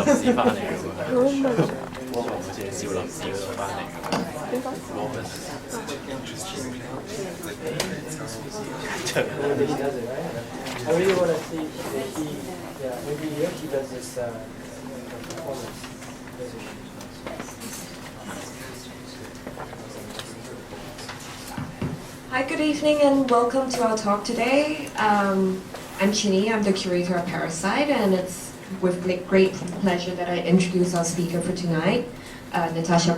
師翻嚟嘅喎，我好似係少林寺嗰度翻嚟嘅。I really want to see if he, yeah, maybe he does this performance position. Hi, good evening and welcome to our talk today. I'm Chini, I'm the curator of Parasite, and it's with great pleasure that I introduce our speaker for tonight, Nataša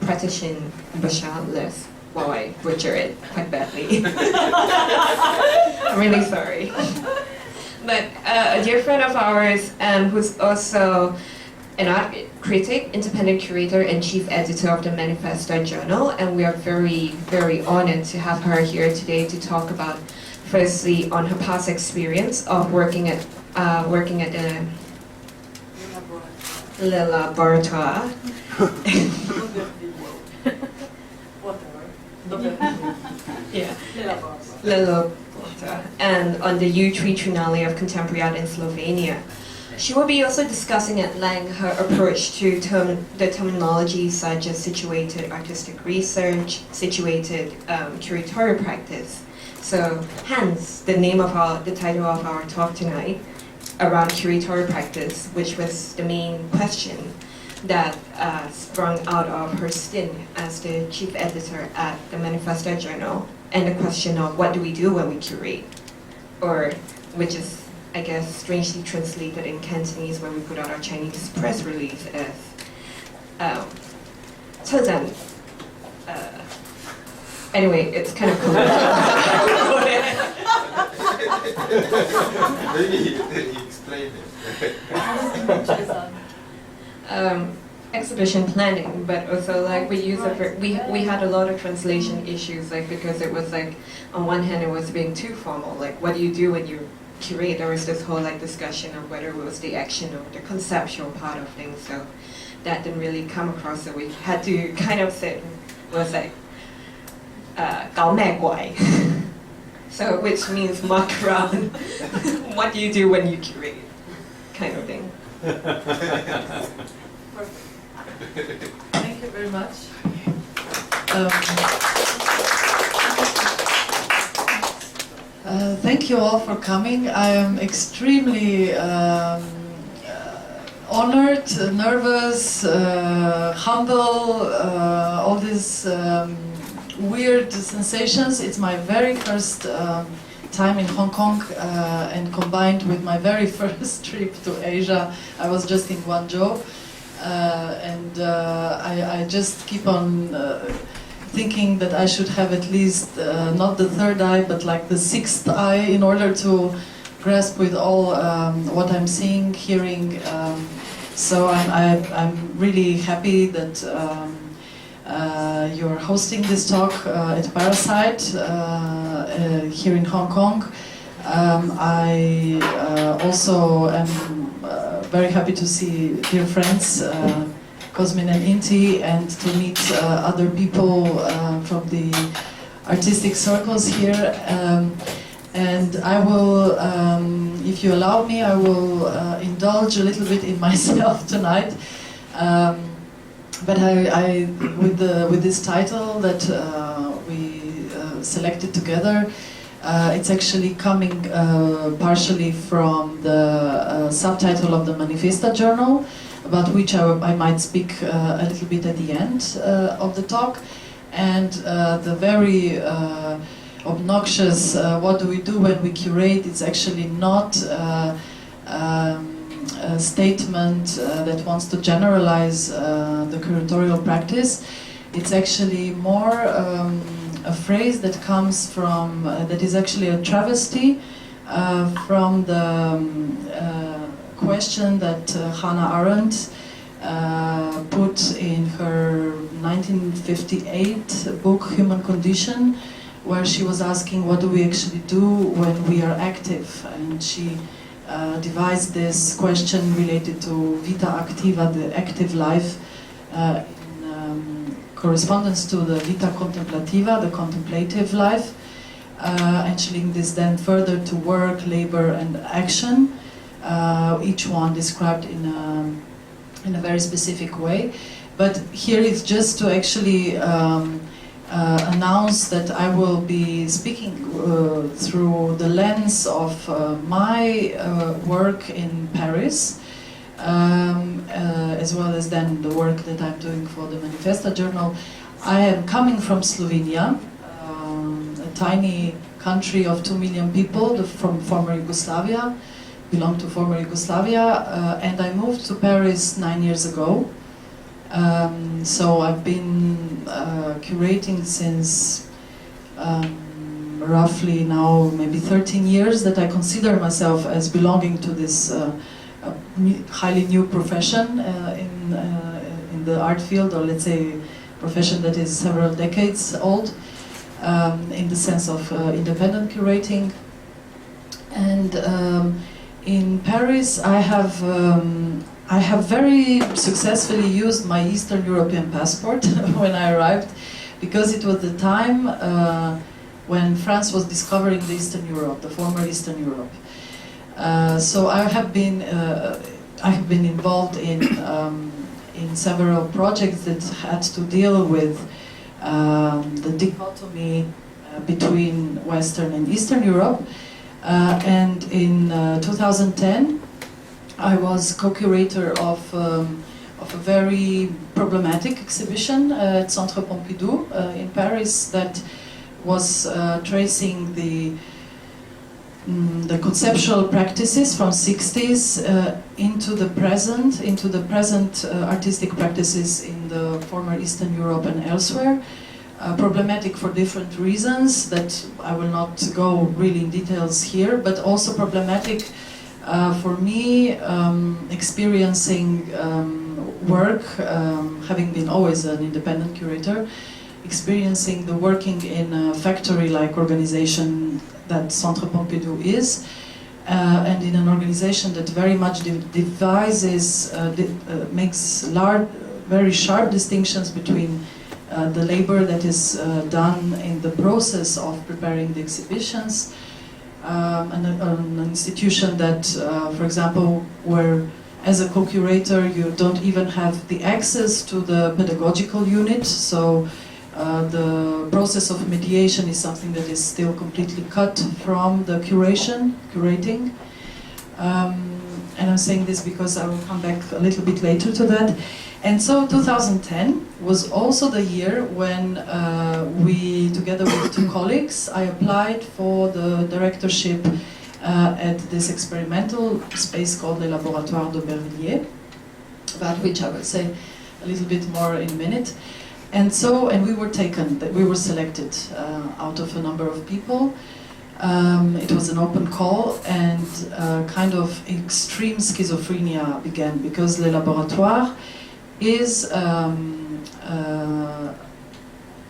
Petrešin-Bachelez. Wow, I butcher it quite badly. I'm really sorry. But a dear friend of ours who's also an art critic, independent curator, and chief editor of the Manifesta journal, and we are very, very honored to have her here today to talk about, firstly, on her past experience of working at the Les Laboratoires. Yeah. Les Laboratoires, and on the U3 Triennial of Contemporary Art in Slovenia. She will be also discussing at length her approach to the terminology such as situated artistic research, situated curatorial practice. So, hence the title of our talk tonight, Around Curatorial Practice, which was the main question that sprung out of her stint as the chief editor at the Manifesta journal, and the question of what do we do when we curate, or which is, I guess, strangely translated in Cantonese when we put out our Chinese press release as 策展 anyway, it's kind of cool. Maybe he explained it. Exhibition planning, but also like we had a lot of translation issues, like because it was like on one hand it was being too formal, like what do you do when you curate? There was this whole like discussion of whether it was the action or the conceptual part of things, so that didn't really come across, so we had to kind of sit was like 搞咩鬼 so which means muck around. What do you do when you curate, kind of thing. Thank you very much. Thank you all for coming. I am extremely honored, nervous, humble, all these weird sensations. It's my very first time in Hong Kong, and combined with my very first trip to Asia. I was just in Guangzhou. I just keep on thinking that I should have at least not the third eye, but like the sixth eye, in order to grasp with all what I'm seeing, hearing. So I'm really happy that you're hosting this talk at Parasite here in Hong Kong. I also am very happy to see dear friends, Cosmin and Inti, and to meet other people from the artistic circles here. And I will, if you allow me, I will indulge a little bit in myself tonight. But with this title that we selected together, it's actually coming partially from the subtitle of the Manifesta journal, about which I might speak a little bit at the end of the talk, and the very obnoxious what do we do when we curate. It's actually not a statement that wants to generalize the curatorial practice. It's actually more a phrase that comes from, that is actually a travesty from the question that Hannah Arendt put in her 1958 book Human Condition, where she was asking what do we actually do when we are active, and she devised this question related to vita activa, the active life, in correspondence to the vita contemplativa, the contemplative life, and she linked this then further to work, labor and action. each one described in a very specific way. But here it's just to actually announce that I will be speaking through the lens of my work in Paris, as well as then the work that I'm doing for the Manifesta journal. I am coming from Slovenia, a tiny country of 2 million people from former Yugoslavia, belong to former Yugoslavia, and I moved to Paris 9 years ago. So I've been curating since roughly now maybe 13 years that I consider myself as belonging to this highly new profession in the art field, or let's say profession that is several decades old, in the sense of independent curating. And in Paris I have very successfully used my Eastern European passport when I arrived, because it was the time when France was discovering the Eastern Europe, the former Eastern Europe. So I have been involved in several projects that had to deal with the dichotomy between Western and Eastern Europe. And in 2010, I was co-curator of a very problematic exhibition at Centre Pompidou in Paris that was tracing the conceptual practices from 60s into the present artistic practices in the former Eastern Europe and elsewhere. Problematic for different reasons that I will not go really in details here, but also problematic for me experiencing work, having been always an independent curator, experiencing the working in a factory-like organization that Centre Pompidou is, and in an organization that very much makes very sharp distinctions between the labor that is done in the process of preparing the exhibitions, and an institution that, for example, where as a co-curator you don't even have the access to the pedagogical unit, so the process of mediation is something that is still completely cut from the curating. And I'm saying this because I will come back a little bit later to that. And so 2010 was also the year when we, together with 2 colleagues, I applied for the directorship at this experimental space called Les Laboratoires d'Aubervilliers, about which I will say a little bit more in a minute. And we were selected out of a number of people. It was an open call, and kind of extreme schizophrenia began, because Les Laboratoires is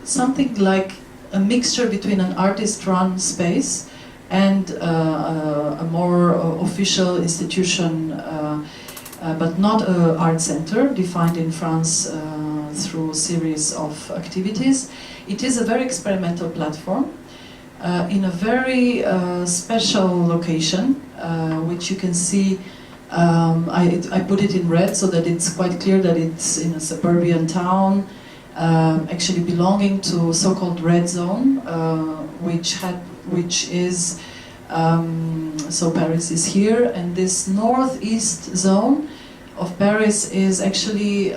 something like a mixture between an artist-run space and a more official institution, but not an art center, defined in France through a series of activities. It is a very experimental platform in a very special location, which you can see. I put it in red so that it's quite clear that it's in a suburban town, actually belonging to so-called red zone, which is so Paris is here, and this northeast zone of Paris is actually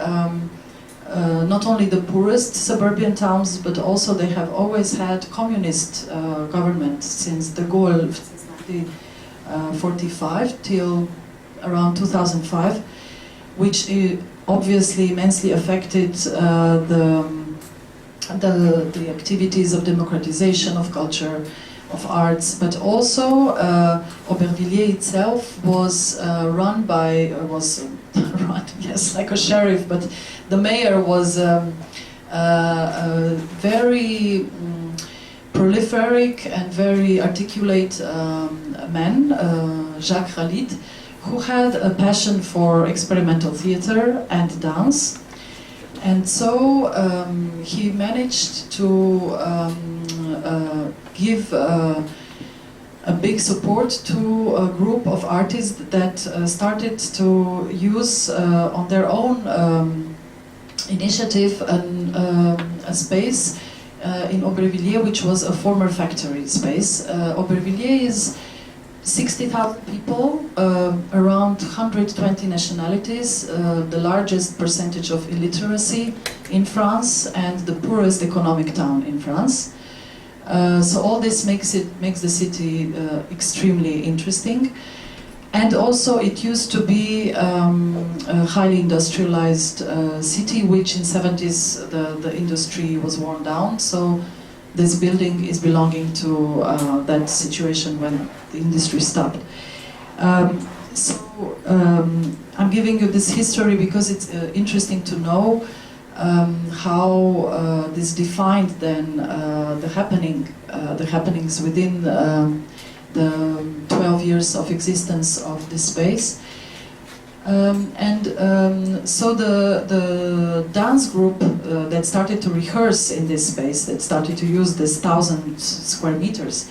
not only the poorest suburban towns, but also they have always had communist government since de Gaulle, since 1945 till around 2005, which obviously immensely affected the activities of democratization of culture, of arts, but also Aubervilliers itself was run, yes, like a sheriff, but the mayor was very prolific and very articulate man, Jacques Ralit, who had a passion for experimental theater and dance. And so he managed to give a big support to a group of artists that started to use on their own initiative a space in Aubervilliers, which was a former factory space. Aubervilliers is 60,000 people, around 120 nationalities, the largest percentage of illiteracy in France, and the poorest economic town in France. So all this makes the city extremely interesting. And also it used to be a highly industrialized city, which in 70s the industry was worn down. So this building is belonging to that situation when the industry stopped. I'm giving you this history because it's interesting to know how this defined then the happenings within the 12 years of existence of this space. So the dance group that started to rehearse in this space, that started to use this 1,000 square meters,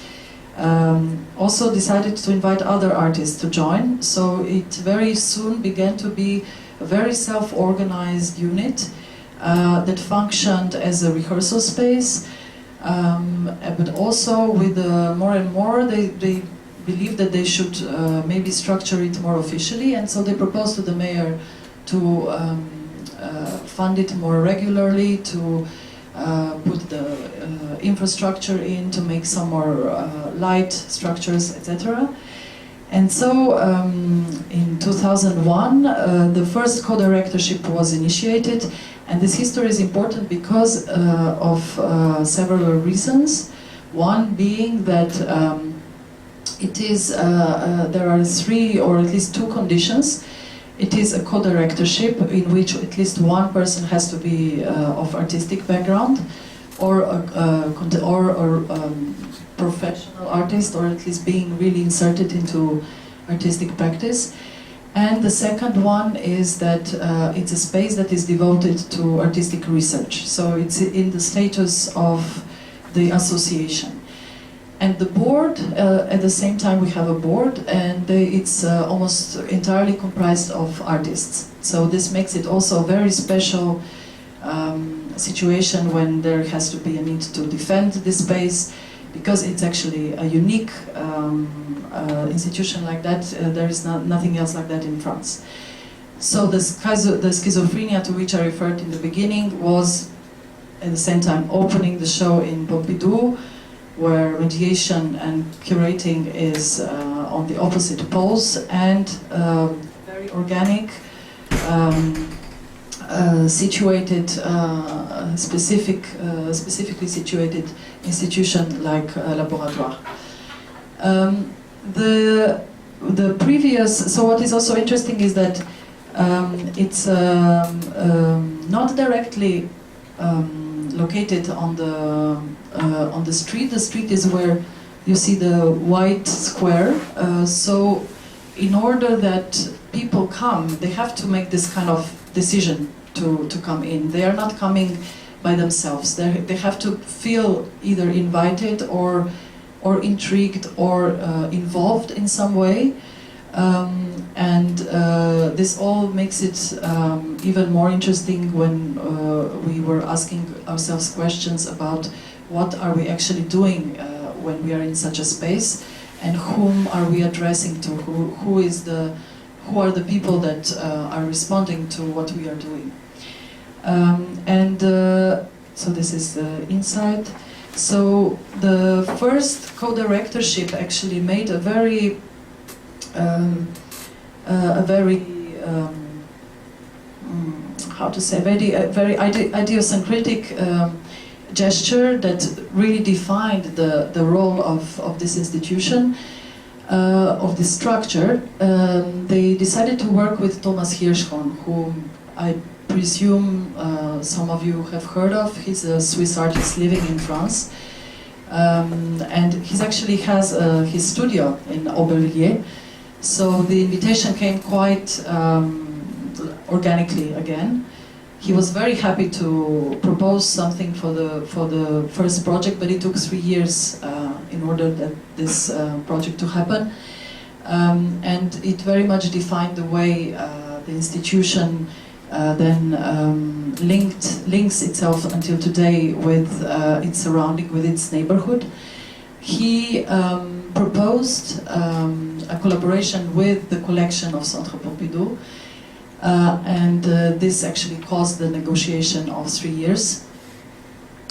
also decided to invite other artists to join. So it very soon began to be a very self-organized unit that functioned as a rehearsal space, but also with more and more they believed that they should maybe structure it more officially, and so they proposed to the mayor to fund it more regularly, to put the infrastructure in, to make some more light structures, etc. And so in 2001 the first co-directorship was initiated, and this history is important because of several reasons. One being that it is, there are 3 or at least 2 conditions. It is a co-directorship in which at least one person has to be of artistic background, or a professional artist, or at least being really inserted into artistic practice. And the second one is that it's a space that is devoted to artistic research. So it's in the status of the association. And the board, at the same time we have a board, and it's almost entirely comprised of artists. So this makes it also a very special situation when there has to be a need to defend this space, because it's actually a unique institution like that. There is nothing else like that in France. So the schizophrenia to which I referred in the beginning was at the same time opening the show in Pompidou, where mediation and curating is on the opposite poles, and very organic, situated, specifically situated institution like Les Laboratoires. The previous, so what is also interesting is that it's not directly located on the street. The street is where you see the white square. So in order that people come, they have to make this kind of decision to come in. They are not coming by themselves. They have to feel either invited or intrigued or involved in some way. This all makes it even more interesting when we were asking ourselves questions about what are we actually doing when we are in such a space, and whom are we addressing to, who are the people that are responding to what we are doing. So this is the inside. So the first co-directorship actually made a very very idiosyncratic gesture that really defined the role of this institution, of this structure. They decided to work with Thomas Hirschhorn, whom I presume some of you have heard of. He's a Swiss artist living in France, and he actually has his studio in Aubervilliers. So the invitation came quite organically again. He was very happy to propose something for the first project, but it took 3 years in order that this project to happen. And it very much defined the way the institution then links itself until today with its surrounding, with its neighborhood. He proposed a collaboration with the collection of Centre Pompidou, and this actually caused the negotiation of 3 years.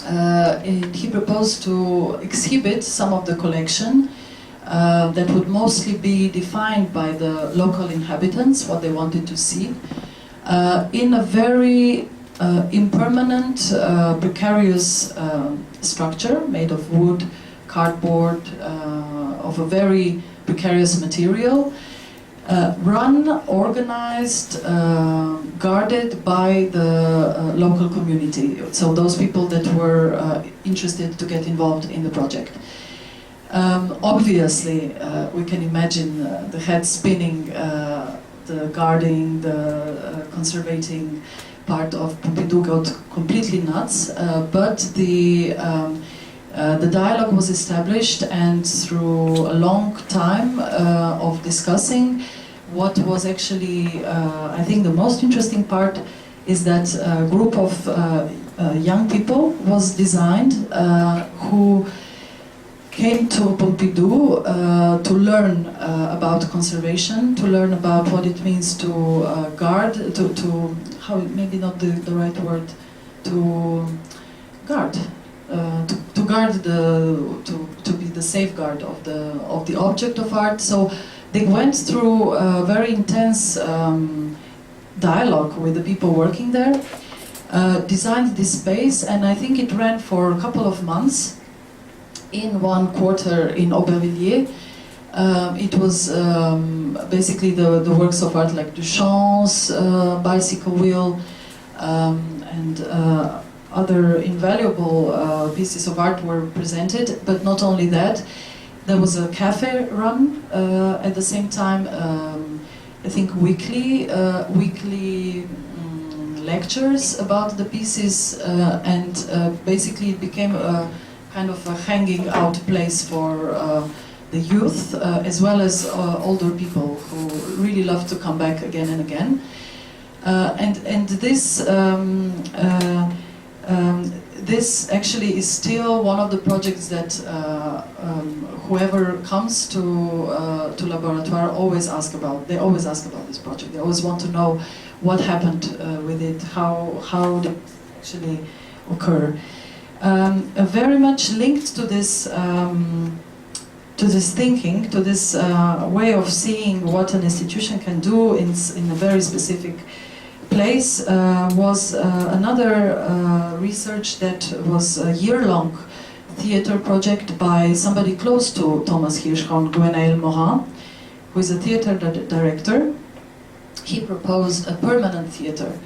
And he proposed to exhibit some of the collection that would mostly be defined by the local inhabitants, what they wanted to see, in a very impermanent, precarious structure made of wood, cardboard, of a very precarious material, run, organized, guarded by the local community. So those people that were interested to get involved in the project. Obviously, we can imagine the head spinning, the guarding, the conservating part of Pompidou got completely nuts, but the dialogue was established, and through a long time of discussing, what was actually, I think, the most interesting part is that a group of young people was designed who came to Pompidou to learn about conservation, to learn about what it means to guard, to how, maybe not the right word, to guard. To guard to be the safeguard of the object of art. So they went through a very intense dialogue with the people working there, designed this space, and I think it ran for a couple of months in one quarter in Aubervilliers. It was basically the works of art like Duchamp's bicycle wheel, and other invaluable pieces of art were presented, but not only that, there was a cafe run at the same time, I think weekly lectures about the pieces, and basically it became a kind of a hanging out place for the youth, as well as older people who really love to come back again and again. And this this actually is still one of the projects that whoever comes to Laboratoire always ask about. They always ask about this project. They always want to know what happened with it, how did it actually occur. Very much linked to this thinking, to this way of seeing what an institution can do in a very specific place, was another research that was a year-long theater project by somebody close to Thomas Hirschhorn, Gwenaël Morin, who is a theater director. He proposed a permanent theater,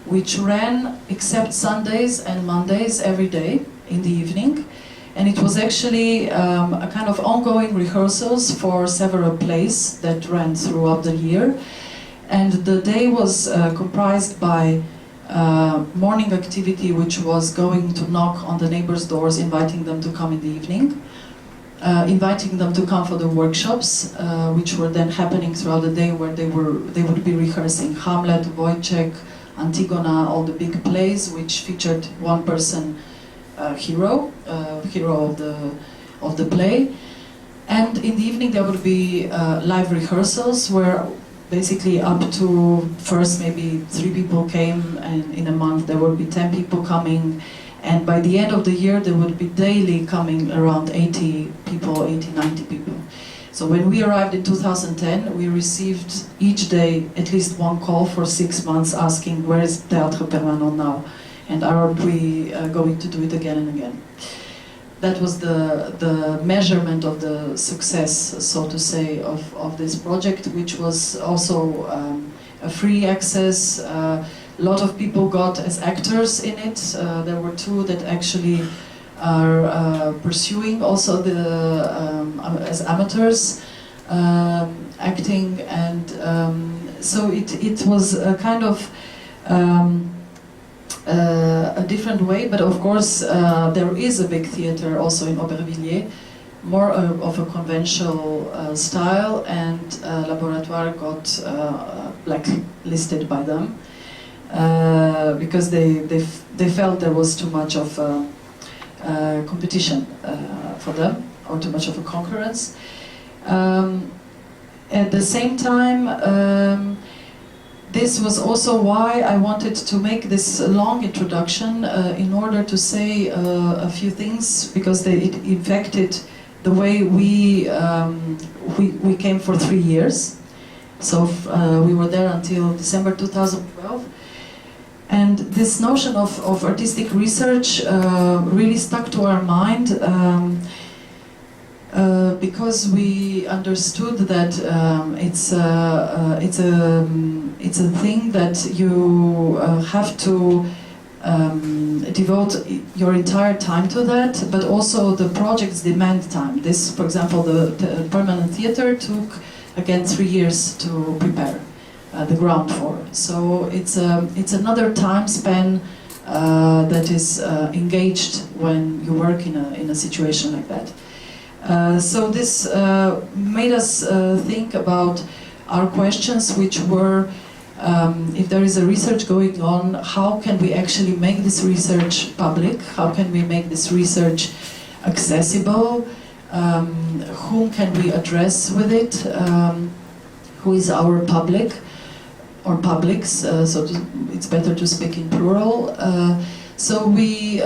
which ran except Sundays and Mondays every day in the evening. And it was actually a kind of ongoing rehearsals for several plays that ran throughout the year. And the day was comprised by morning activity, which was going to knock on the neighbors' doors, inviting them to come in the evening, inviting them to come for the workshops, which were then happening throughout the day, where they would be rehearsing Hamlet, Wojciech, Antigona, all the big plays, which featured one person hero of the play. And in the evening there would be live rehearsals, where basically up to first maybe 3 people came, and in a month there would be 10 people coming, and by the end of the year there would be daily coming around 80 people, 80, 90 people. So when we arrived in 2010, we received each day at least one call for 6 months asking, where is Théâtre Permanent now? And are we going to do it again and again? That was the measurement of the success, so to say, of this project, which was also a free access. A lot of people got as actors in it. There were 2 that actually are pursuing also as amateurs, acting, and so it was a kind of a different way, but of course there is a big theater also in Aubervilliers, more of a conventional style, and Laboratoire got blacklisted by them because they felt there was too much of competition for them, or too much of a concurrence. At the same time, this was also why I wanted to make this long introduction in order to say a few things, because it affected the way we came for 3 years. So we were there until December 2012. And this notion of artistic research really stuck to our mind because we understood that it's a thing that you have to devote your entire time to that, but also the projects demand time. This, for example, the permanent theater took again 3 years to prepare the ground for. So it's another time span that is engaged when you work in a situation like that. So this made us think about our questions, which were, if there is a research going on, how can we actually make this research public? How can we make this research accessible? Whom can we address with it? Who is our public or publics? So it's better to speak in plural. So we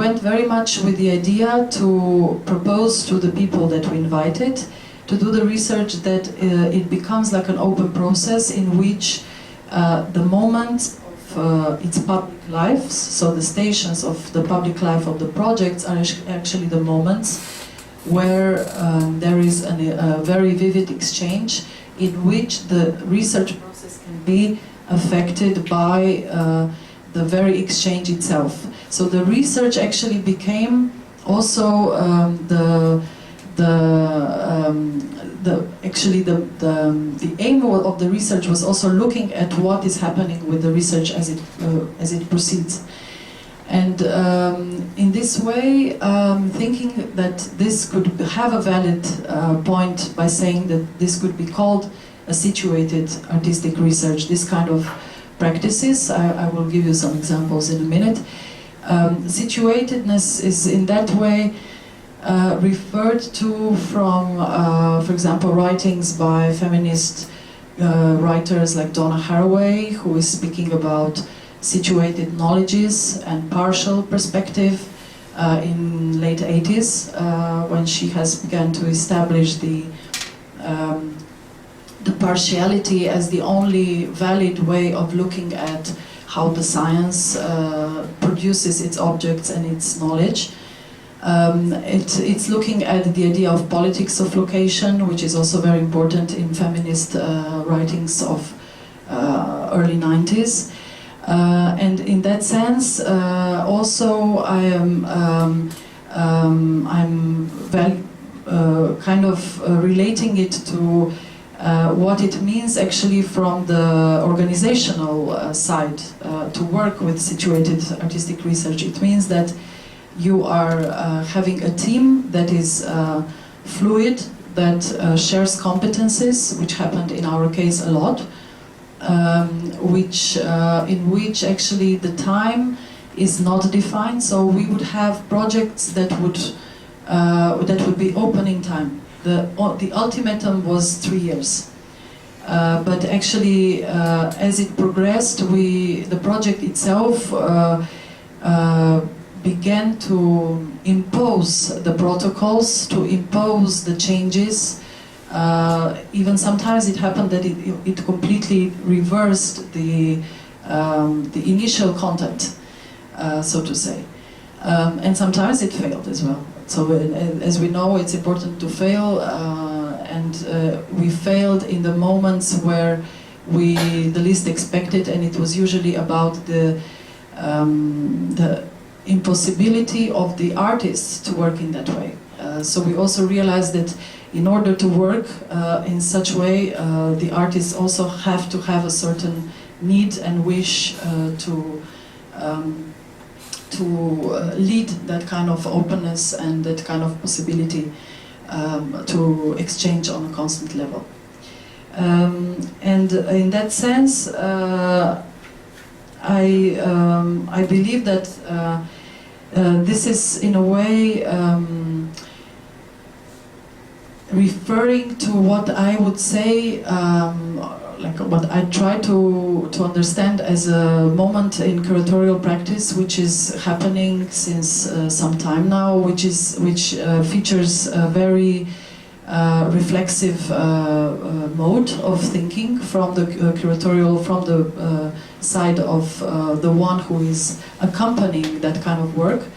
went very much with the idea to propose to the people that we invited to do the research that it becomes like an open process in which the moment of its public lives, so the stations of the public life of the projects are actually the moments where there is a very vivid exchange in which the research process can be affected by the very exchange itself. So the research actually became also the aim of the research was also looking at what is happening with the research as it proceeds. And in this way, thinking that this could have a valid point by saying that this could be called a situated artistic research, this kind of practices. I will give you some examples in a minute. Situatedness is in that way referred to from, for example, writings by feminist writers like Donna Haraway, who is speaking about situated knowledges and partial perspective in late 80s, when she has begun to establish the partiality as the only valid way of looking at how the science produces its objects and its knowledge. It's looking at the idea of politics of location, which is also very important in feminist writings of early 90s. And in that sense, also I'm kind of relating it to what it means actually from the organizational side to work with situated artistic research. It means that you are having a team that is fluid, that shares competences, which happened in our case a lot, in which actually the time is not defined. So we would have projects that would be opening time. The ultimatum was 3 years, but actually, as it progressed, the project itself began to impose the protocols, to impose the changes. Even sometimes it happened that it completely reversed the initial content, so to say, and sometimes it failed as well. So as we know, it's important to fail, and we failed in the moments where we the least expected, and it was usually about the impossibility of the artists to work in that way. So we also realized that in order to work in such way, the artists also have to have a certain need and wish to to lead that kind of openness and that kind of possibility to exchange on a constant level. And in that sense, I believe that this is in a way referring to what I would say, like what I try to understand as a moment in curatorial practice, which is happening since some time now, which features a very reflexive mode of thinking from the curatorial, from the side of the one who is accompanying that kind of work,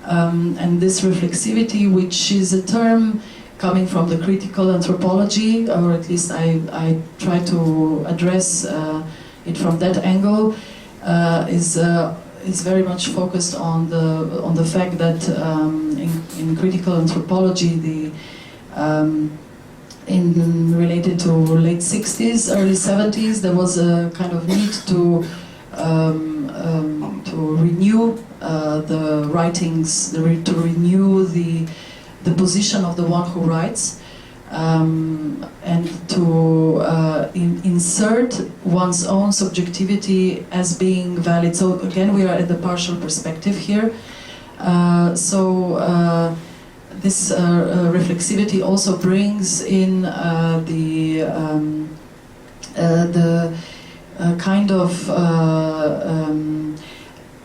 and this reflexivity, which is a term coming from the critical anthropology, or at least I try to address it from that angle, is very much focused on the fact that in critical anthropology, related to late 60s, early 70s, there was a kind of need to renew the writings, to renew the position of the one who writes, and to insert one's own subjectivity as being valid. So again, we are at the partial perspective here. This reflexivity also brings in the kind of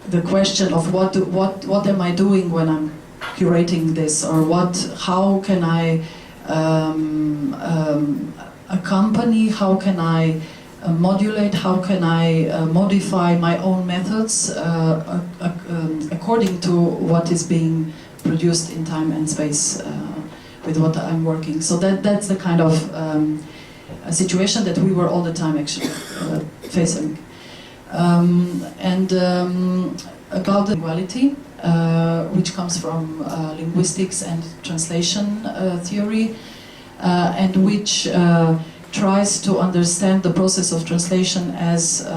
the question of what am I doing when I'm curating this, or how can I accompany, how can I modulate, how can I modify my own methods according to what is being produced in time and space with what I'm working. So that's the kind of a situation that we were all the time actually facing. About the duality, which comes from linguistics and translation theory, and which tries to understand the process of translation as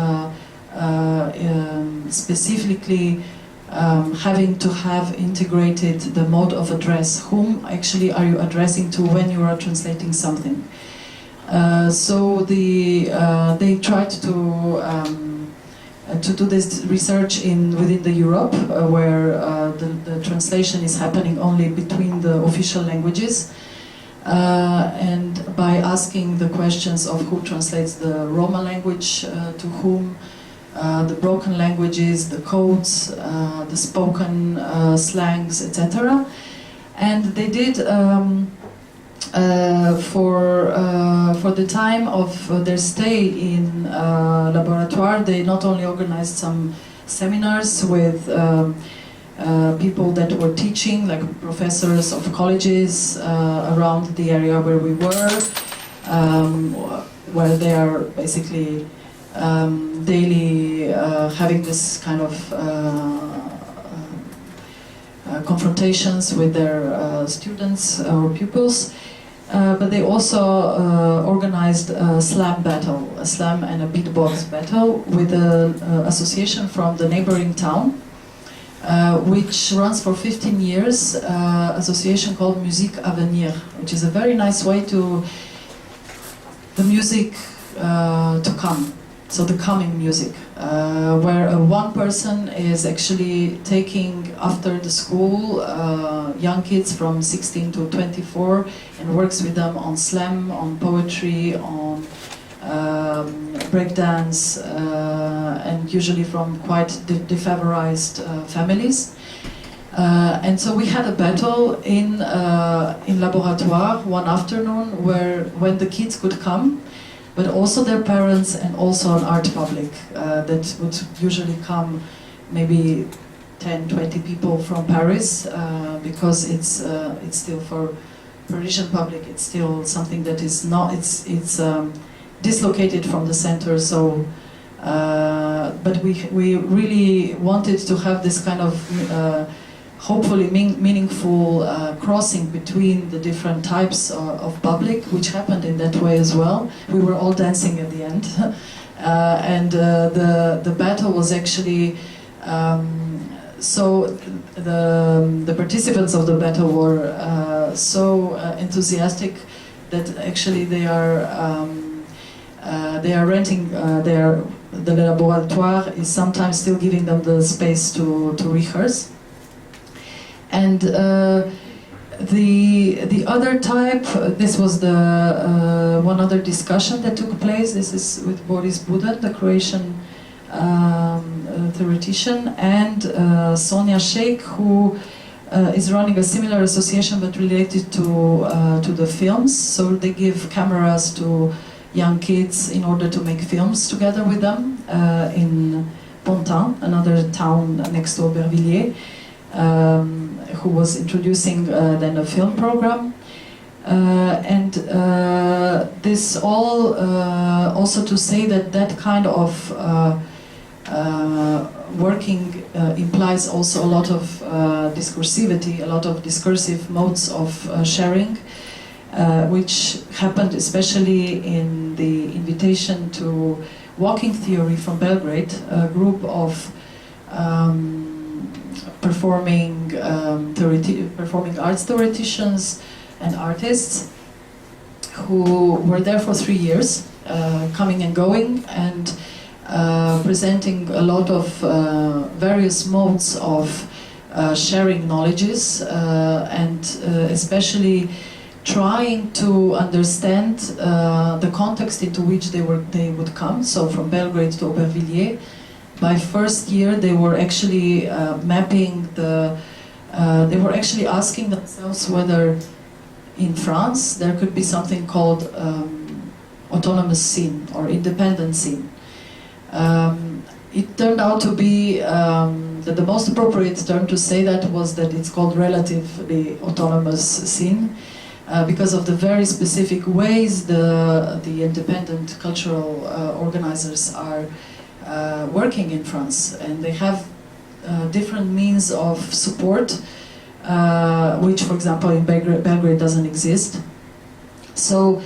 specifically having to have integrated the mode of address. Whom actually are you addressing to when you are translating something? So they tried to do this research within the Europe, where the translation is happening only between the official languages, and by asking the questions of who translates the Roma language to whom, the broken languages, the codes, the spoken slangs, etc. And they did for the time of their stay in Laboratoire, they not only organized some seminars with people that were teaching, like professors of colleges around the area where we were, where they are basically daily having this kind of confrontations with their students or pupils. But they also organized a slam battle, a slam and a beatbox battle with an association from the neighboring town, which runs for 15 years, association called Musique Avenir, which is a very nice way to the music to come. So the coming music, where one person is actually taking after the school young kids from 16 to 24 and works with them on slam, on poetry, on breakdance, and usually from quite defavorized families. And so we had a battle in Laboratoire one afternoon when the kids could come, but also their parents and also an art public that would usually come maybe 10, 20 people from Paris, because it's still for Parisian public, it's still something that is not, it's dislocated from the center, so but we really wanted to have this kind of hopefully meaningful crossing between the different types of public, which happened in that way as well. We were all dancing at the end, and the battle was actually So the participants of the battle were so enthusiastic that actually they are renting the Les Laboratoires is sometimes still giving them the space to rehearse. And the other type, this was the one other discussion that took place. This is with Boris Budan, the Croatian theoretician, and Sonja Sheikh, who is running a similar association but related to the films. So they give cameras to young kids in order to make films together with them in Pontin, another town next to Aubervilliers, who was introducing then a film program. And this all also to say that that kind of working implies also a lot of discursivity, a lot of discursive modes of sharing, which happened especially in the invitation to walking theory from Belgrade, a group of performing arts theoreticians and artists who were there for 3 years, coming and going, and presenting a lot of various modes of sharing knowledges, and especially trying to understand the context into which they would come. So from Belgrade to Aubervilliers, by first year they were actually mapping they were actually asking themselves whether in France there could be something called autonomous scene or independent scene. It turned out to be that the most appropriate term to say that was that it's called relatively autonomous scene, because of the very specific ways the independent cultural organizers are working in France, and they have different means of support, which, for example, in Belgrade doesn't exist. So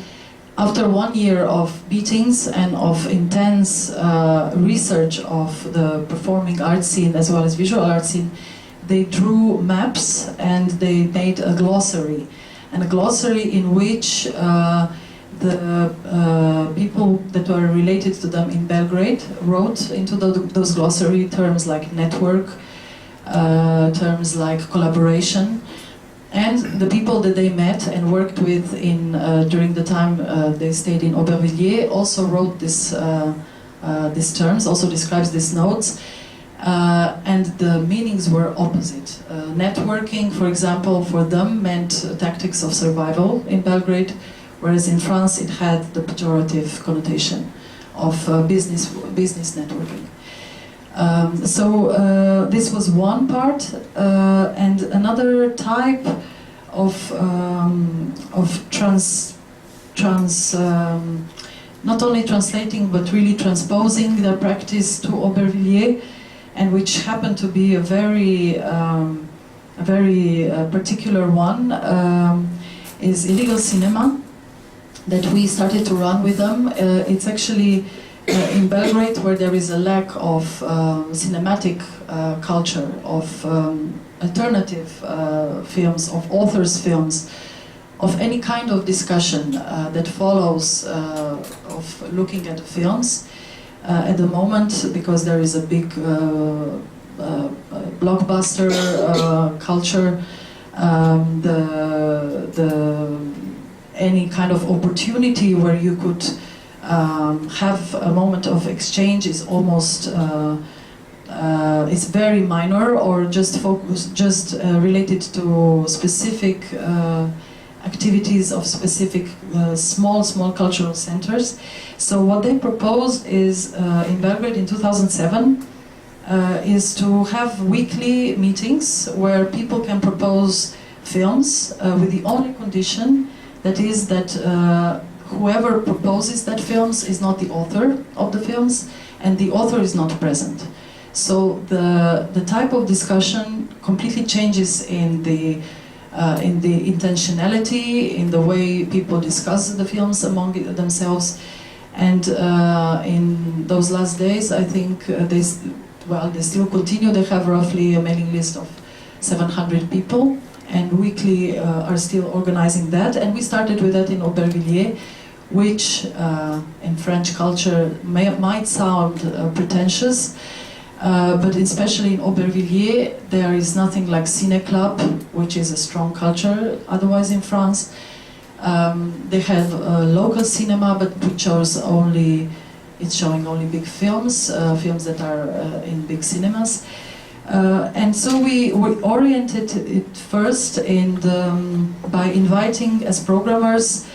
after 1 year of meetings and of intense research of the performing arts scene as well as visual arts scene, they drew maps and they made a glossary. And a glossary in which the people that were related to them in Belgrade wrote into those glossary terms like network, terms like collaboration, and the people that they met and worked with during the time they stayed in Aubervilliers also wrote these terms, also describes these notes. And the meanings were opposite. Networking, for example, for them meant tactics of survival in Belgrade, whereas in France it had the pejorative connotation of business networking. So this was one part, and another type of not only translating but really transposing their practice to Aubervilliers, and which happened to be a very particular one, is illegal cinema that we started to run with them. It's actually in Belgrade, where there is a lack of cinematic culture, of alternative films, of authors' films, of any kind of discussion that follows of looking at the films. At the moment, because there is a big blockbuster culture, any kind of opportunity where you could have a moment of exchange is almost it's very minor, or just related to specific activities of specific small cultural centers. So what they proposed is in Belgrade in 2007 is to have weekly meetings where people can propose films with the only condition that is that whoever proposes that films is not the author of the films, and the author is not present. So the type of discussion completely changes in the intentionality, in the way people discuss the films among themselves. And in those last days, I think well, they still continue. They have roughly a mailing list of 700 people, and weekly are still organizing that. And we started with that in Aubervilliers, which in French culture might sound pretentious, but especially in Aubervilliers, there is nothing like Cine Club, which is a strong culture otherwise in France. They have local cinema, but it's showing only big films, films that are in big cinemas. And so we oriented it first by inviting as programmers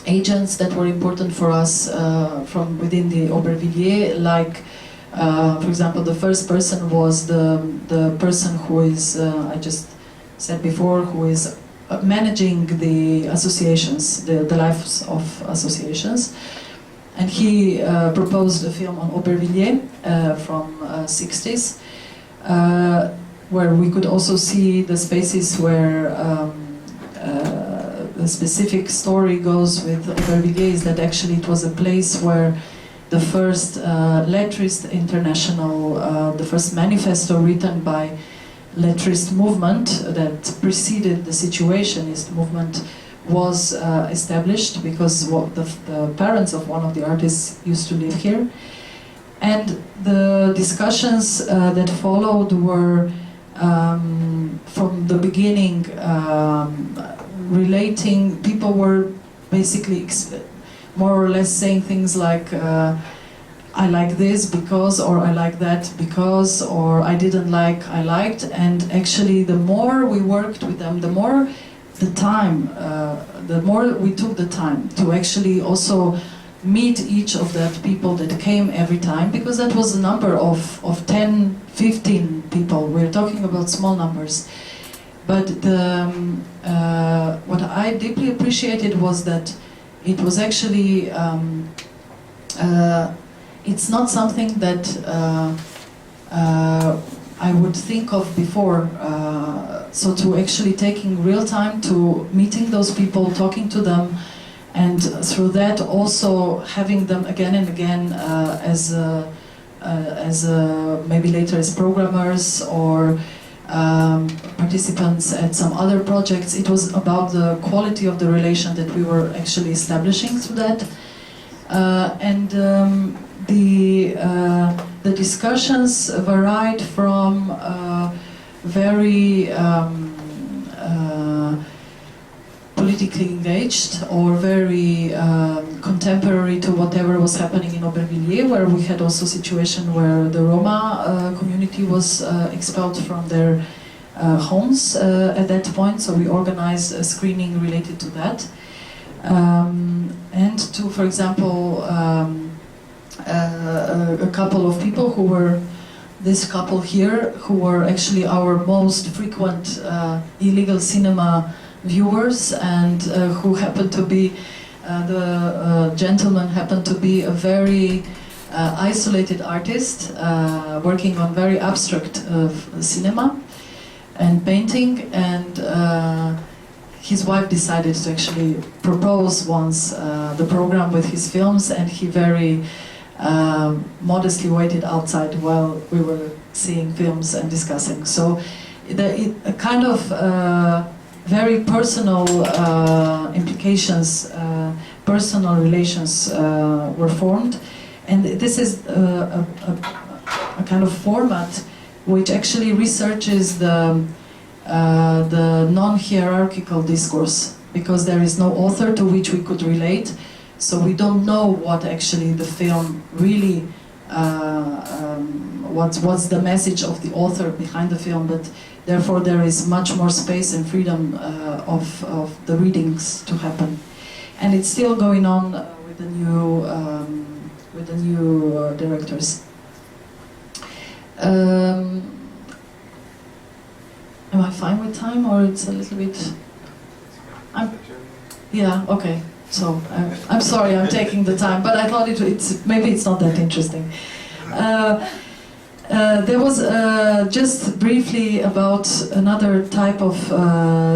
agents that were important for us from within the Aubervilliers, like for example, the first person was the person who is, I just said before, who is managing the associations, the lives of associations. And he proposed a film on Aubervilliers from 60s, where we could also see the spaces where the specific story goes with Aubervilliers, is that actually it was a place where the first lettrist international, the first manifesto written by lettrist movement that preceded the situationist movement was established, because the parents of one of the artists used to live here. And the discussions that followed were from the beginning relating, people were basically more or less saying things like I like this because, or I like that because, or I didn't like, I liked. And actually the more we worked with them, the more we took the time to actually also meet each of that people that came every time, because that was a number of 10, 15 people. We're talking about small numbers. But what I deeply appreciated was that it was actually, it's not something that I would think of before. So to actually taking real time to meeting those people, talking to them, and through that also having them again and again as maybe later as programmers or participants at some other projects. It was about the quality of the relation that we were actually establishing through that. The discussions varied from very politically engaged or very contemporary to whatever was happening in Aubervilliers, where we had also a situation where the Roma community was expelled from their homes at that point, so we organized a screening related to that. And to, for example, a couple of people who were, this couple here, who were actually our most frequent illegal cinema viewers, and who happened to be, the gentleman happened to be a very isolated artist, working on very abstract cinema and painting, and his wife decided to actually propose once the program with his films, and he very modestly waited outside while we were seeing films and discussing. So a kind of very personal implications, personal relations were formed, and this is a kind of format which actually researches the non-hierarchical discourse, because there is no author to which we could relate, so we don't know what actually the film really, what's the message of the author behind the film, but therefore there is much more space and freedom of the readings to happen. And it's still going on with the new directors. Am I fine with time, or it's a little bit? Yeah, okay. So I'm sorry, I'm taking the time, but I thought maybe it's not that interesting. There was just briefly about another type of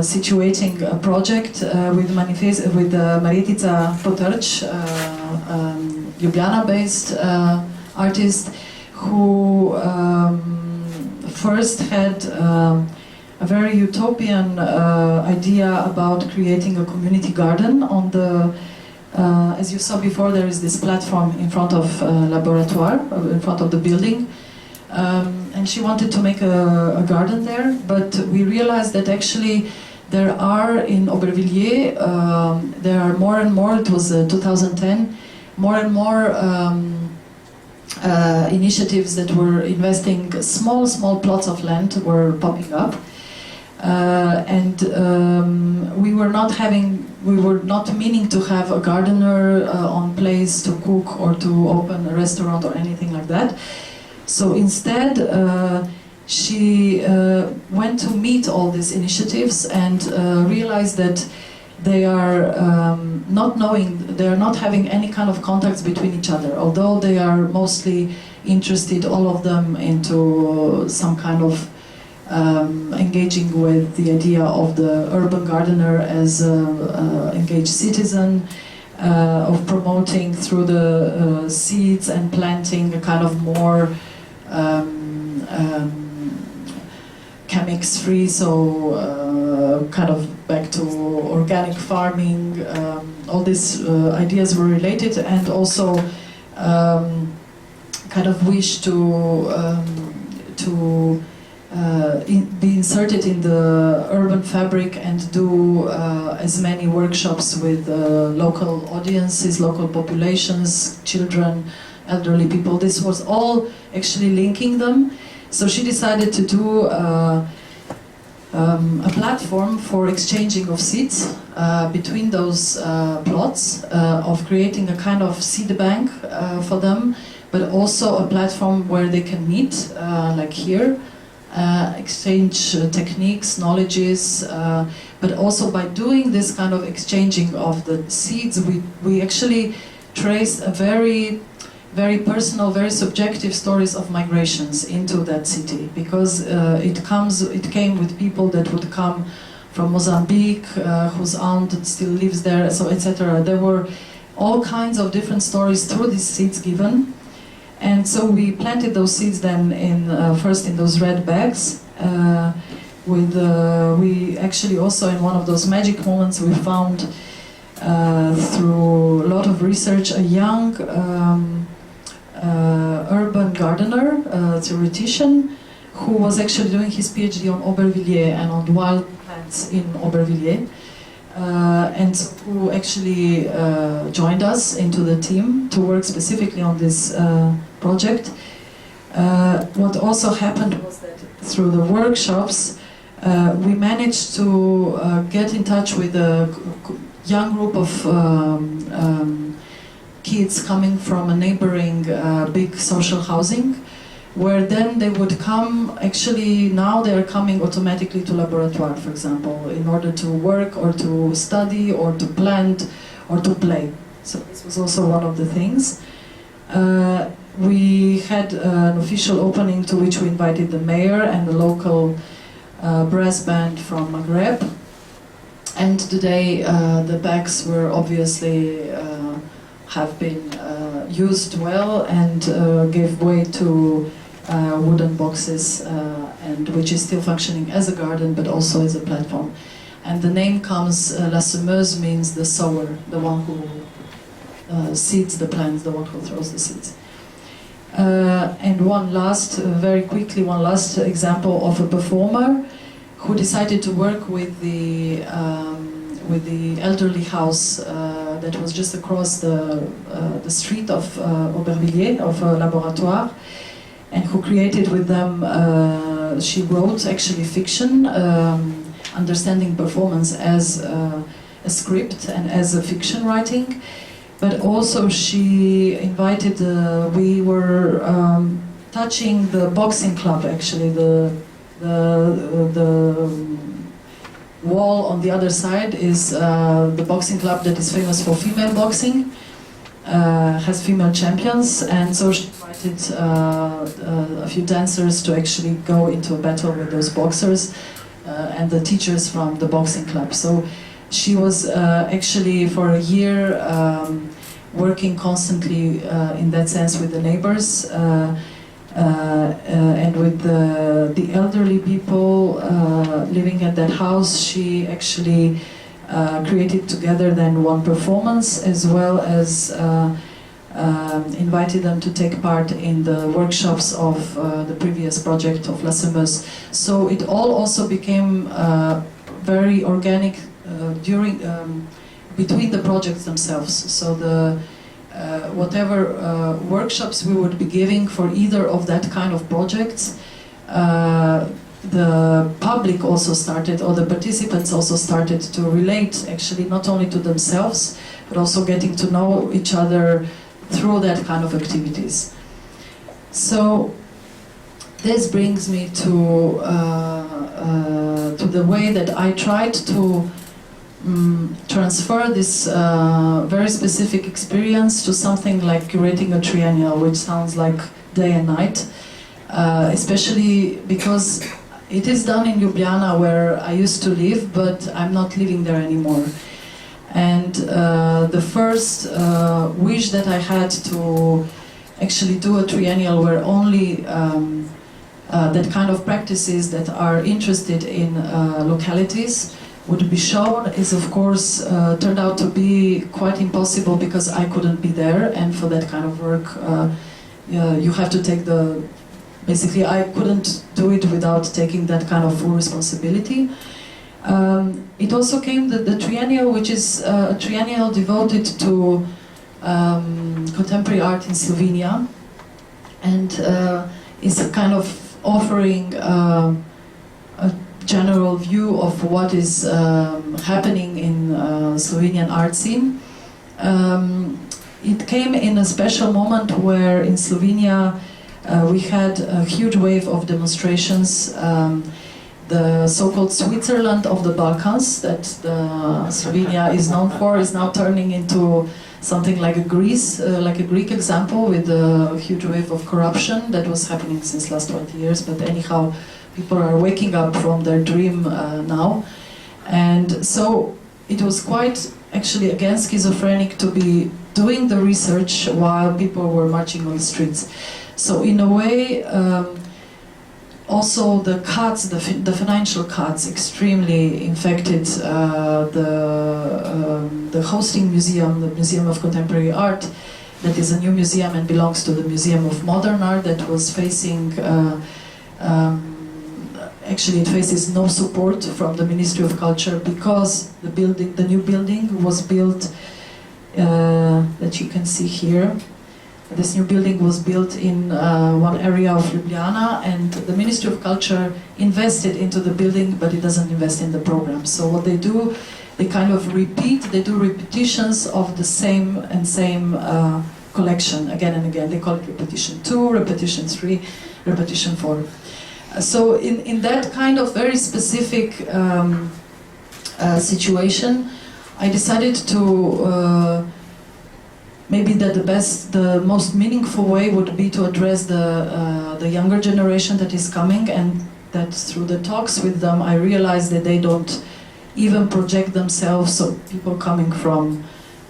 situating a project with Marjetica Potrč, Ljubljana-based artist, who first had a very utopian idea about creating a community garden on the, as you saw before, there is this platform in front of Laboratoire, in front of the building. And she wanted to make a garden there, but we realized that actually there are in Aubervilliers, there are more and more, it was 2010, more and more initiatives that were investing small plots of land were popping up. And we were not meaning to have a gardener on place to cook or to open a restaurant or anything like that. So instead, she went to meet all these initiatives and realized that they are they are not having any kind of contacts between each other, although they are mostly interested, all of them, into some kind of engaging with the idea of the urban gardener as an engaged citizen, of promoting through the seeds and planting a kind of more chemics free, so kind of back to organic farming. All these ideas were related, and also kind of wish to be inserted in the urban fabric and do as many workshops with local audiences, local populations, children, elderly people. This was all actually linking them. So she decided to do a platform for exchanging of seeds between those plots, of creating a kind of seed bank for them, but also a platform where they can meet, like here, exchange techniques, knowledges, but also by doing this kind of exchanging of the seeds, we actually trace a very personal, very subjective stories of migrations into that city, because it came with people that would come from Mozambique, whose aunt still lives there, so etc. There were all kinds of different stories through these seeds given. And so we planted those seeds then first in those red bags. We actually also, in one of those magic moments, we found through a lot of research a young urban gardener, theoretician, who was actually doing his PhD on Aubervilliers and on wild plants in Aubervilliers. And who actually joined us into the team to work specifically on this project. What also happened was that through the workshops, we managed to get in touch with a young group of kids coming from a neighboring big social housing, where then they would come, actually now they are coming automatically to Laboratoire, for example, in order to work or to study or to plant or to play. So this was also one of the things. We had an official opening to which we invited the mayor and the local brass band from Maghreb. And today the bags were obviously have been used well and gave way to wooden boxes, and which is still functioning as a garden but also as a platform. And the name comes, la semeuse means the sower, the one who seeds the plants, the one who throws the seeds. And one last example of a performer who decided to work with the elderly house that was just across the street of Aubervilliers, of Laboratoire, and who created with them, she wrote actually fiction, understanding performance as a script and as a fiction writing, but also she invited, we were touching the boxing club, actually, the wall on the other side is the boxing club that is famous for female boxing, has female champions, and so she invited a few dancers to actually go into a battle with those boxers and the teachers from the boxing club. So she was actually for a year working constantly in that sense with the neighbors, and with the elderly people living at that house, she actually created together then one performance, as well as invited them to take part in the workshops of the previous project of Les Laboratoires. So it all also became very organic during between the projects themselves. So the whatever workshops we would be giving for either of that kind of projects, the public also started, or the participants also started to relate, actually not only to themselves, but also getting to know each other through that kind of activities. So this brings me to the way that I tried to transfer this very specific experience to something like curating a triennial, which sounds like day and night, especially because it is done in Ljubljana, where I used to live, but I'm not living there anymore. And the first wish that I had to actually do a triennial where only that kind of practices that are interested in localities would be shown is, of course, turned out to be quite impossible, because I couldn't be there, and for that kind of work you have to take the... Basically, I couldn't do it without taking that kind of full responsibility. It also came the triennial, which is a triennial devoted to contemporary art in Slovenia, and is a kind of offering a general view of what is happening in Slovenian art scene. It came in a special moment where in Slovenia we had a huge wave of demonstrations. The so-called Switzerland of the Balkans that Slovenia is known for is now turning into something like a Greece, like a Greek example, with a huge wave of corruption that was happening since last 20 years. But anyhow, people are waking up from their dream now. And so it was quite actually again schizophrenic to be doing the research while people were marching on the streets. So in a way, also the cuts, the financial cuts, extremely infected the hosting museum, the Museum of Contemporary Art, that is a new museum and belongs to the Museum of Modern Art, that was facing, actually it faces no support from the Ministry of Culture, because the new building was built, that you can see here. This new building was built in one area of Ljubljana, and the Ministry of Culture invested into the building, but it doesn't invest in the program. So what they do, they kind of they do repetitions of the same collection again and again. They call it repetition 2, repetition 3, repetition 4. So in that kind of very specific situation, I decided to maybe that the most meaningful way would be to address the younger generation that is coming, and that through the talks with them I realized that they don't even project themselves. So people coming from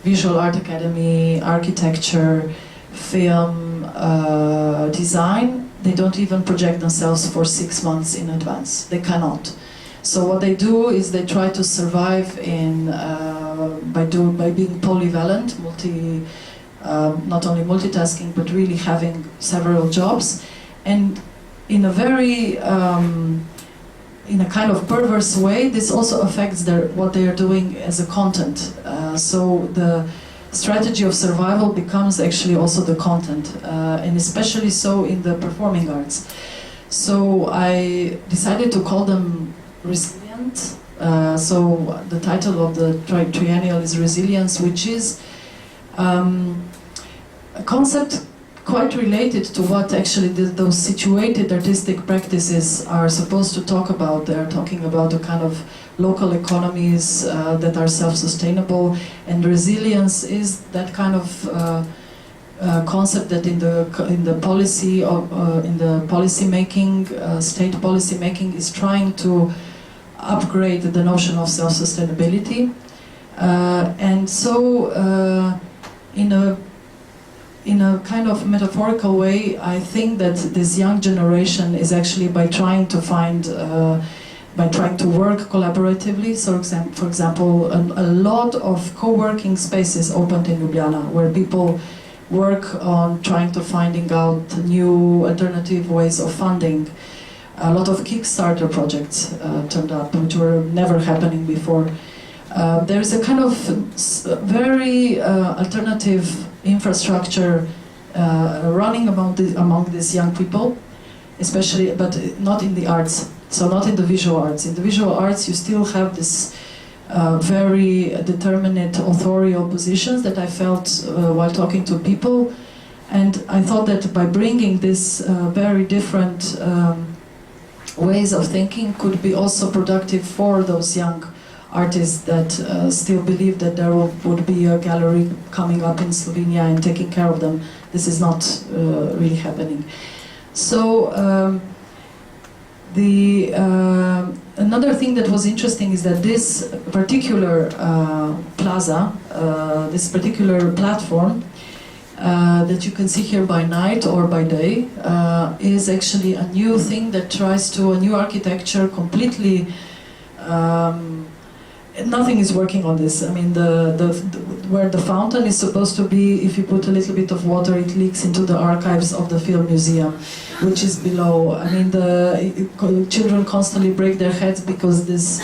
Visual Art Academy, architecture, film, design, they don't even project themselves for 6 months in advance. They cannot. So what they do is they try to survive in by being polyvalent, not only multitasking, but really having several jobs, and in a very in a kind of perverse way, this also affects what they are doing as a content. So the strategy of survival becomes actually also the content, and especially so in the performing arts. So I decided to call them resilient. So the title of the triennial is Resilience, which is a concept quite related to what actually those situated artistic practices are supposed to talk about. They're talking about a kind of local economies that are self-sustainable, and resilience is that kind of concept that in the policy of in the policy making, state policy making, is trying to upgrade the notion of self-sustainability, and so in a kind of metaphorical way, I think that this young generation is actually by trying to find, by trying to work collaboratively. So, for example, a lot of co-working spaces opened in Ljubljana, where people work on trying to finding out new alternative ways of funding. A lot of Kickstarter projects turned up, which were never happening before. There is a kind of very alternative infrastructure running among these young people, especially, but not in the arts. So not in the visual arts. In the visual arts, you still have this very determinate authorial positions that I felt while talking to people, and I thought that by bringing this very different ways of thinking could be also productive for those young artists that still believe that there would be a gallery coming up in Slovenia and taking care of them. This is not really happening. So another thing that was interesting is that this particular plaza, this particular platform that you can see here by night or by day, is actually a new thing that tries to, a new architecture completely. Nothing is working on this. I mean, where the fountain is supposed to be, if you put a little bit of water, it leaks into the archives of the film museum, which is below. I mean, the children constantly break their heads because this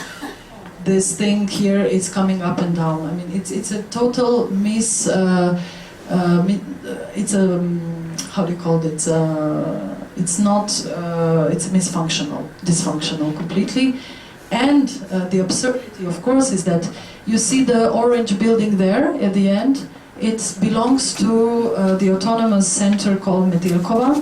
thing here is coming up and down. I mean, it's a total it's a how do you call it? It's not. It's dysfunctional completely. And the absurdity, of course, is that you see the orange building there at the end. It belongs to the autonomous center called Metelkova,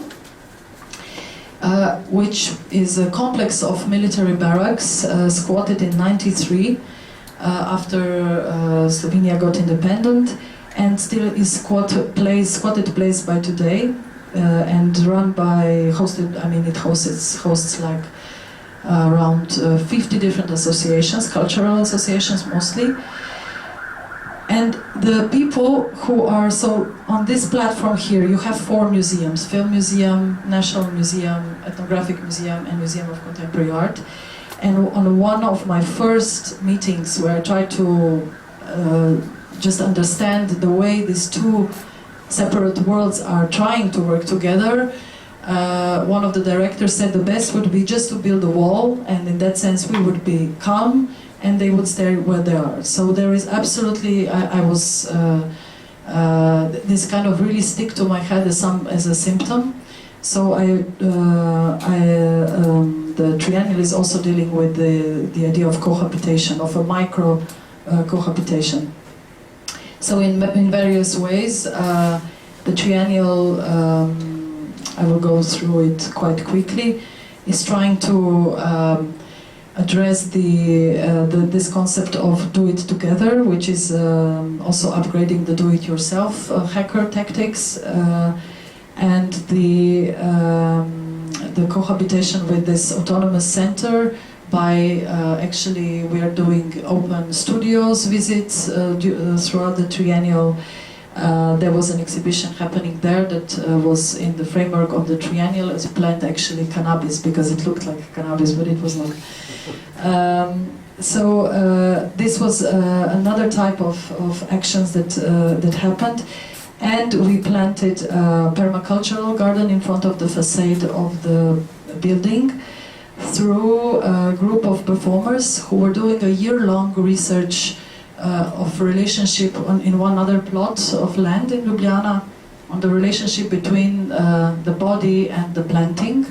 which is a complex of military barracks squatted in '93 after Slovenia got independent, and still is squatted place by today, and run by it hosts like around 50 different associations, cultural associations mostly. And the people who are, so on this platform here, you have 4 museums: Film Museum, National Museum, Ethnographic Museum, and Museum of Contemporary Art. And on one of my first meetings, where I tried to just understand the way these two separate worlds are trying to work together, one of the directors said the best would be just to build a wall, and in that sense we would be calm and they would stay where they are. So there is absolutely, this kind of really stick to my head as a symptom. So the triennial is also dealing with the idea of cohabitation, of a micro cohabitation. So in various ways, the triennial, I will go through it quite quickly, is trying to address this concept of do it together, which is also upgrading the do-it-yourself hacker tactics, and the cohabitation with this autonomous center by actually we are doing open studios visits throughout the triennial. There was an exhibition happening there that was in the framework of the triennial. It planned actually cannabis because it looked like cannabis, but it was not. This was another type of actions that happened. And we planted a permacultural garden in front of the facade of the building through a group of performers who were doing a year-long research of relationship in one other plot of land in Ljubljana, on the relationship between the body and the planting,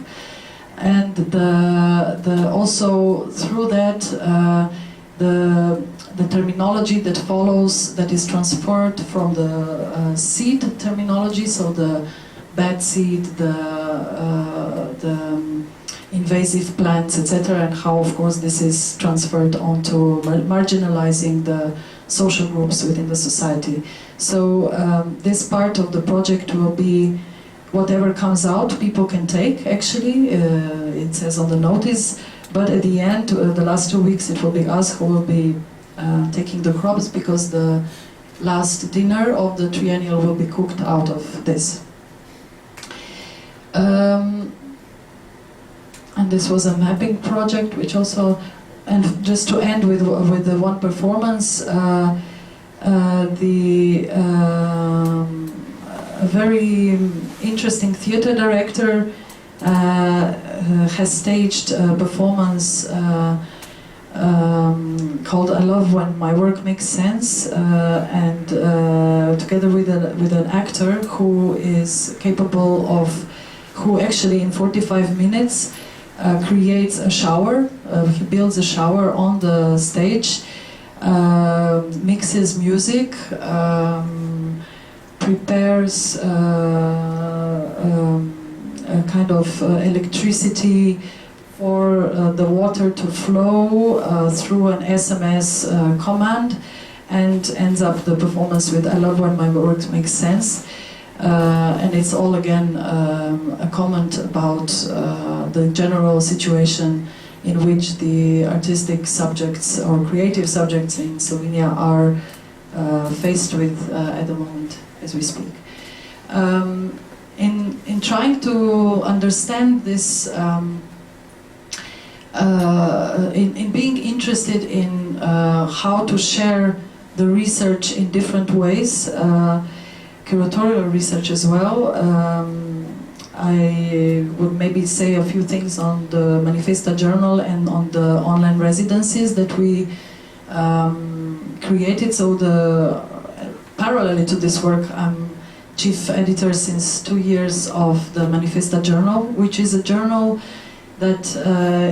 and also through that the terminology that follows, that is transferred from the seed terminology, so the bad seed, the invasive plants, etc., and how, of course, this is transferred onto marginalizing the social groups within the society. So this part of the project will be whatever comes out, people can take, actually, it says on the notice, but at the end, the last 2 weeks, it will be us who will be taking the crops, because the last dinner of the triennial will be cooked out of this. And this was a mapping project, which also, and just to end with the one performance, a very interesting theater director has staged a performance called "I Love When My Work Makes Sense," and together with an actor who is capable of, who actually in 45 minutes creates a shower. He builds a shower on the stage, mixes music, prepares a kind of electricity for the water to flow through an SMS command, and ends up the performance with "I love when my work makes sense." And it's all again a comment about the general situation in which the artistic subjects or creative subjects in Slovenia are faced with at the moment as we speak. In trying to understand this, in being interested in how to share the research in different ways, curatorial research as well, I would maybe say a few things on the Manifesta journal and on the online residencies that we created. So parallelly to this work, I'm chief editor since 2 years of the Manifesta journal, which is a journal that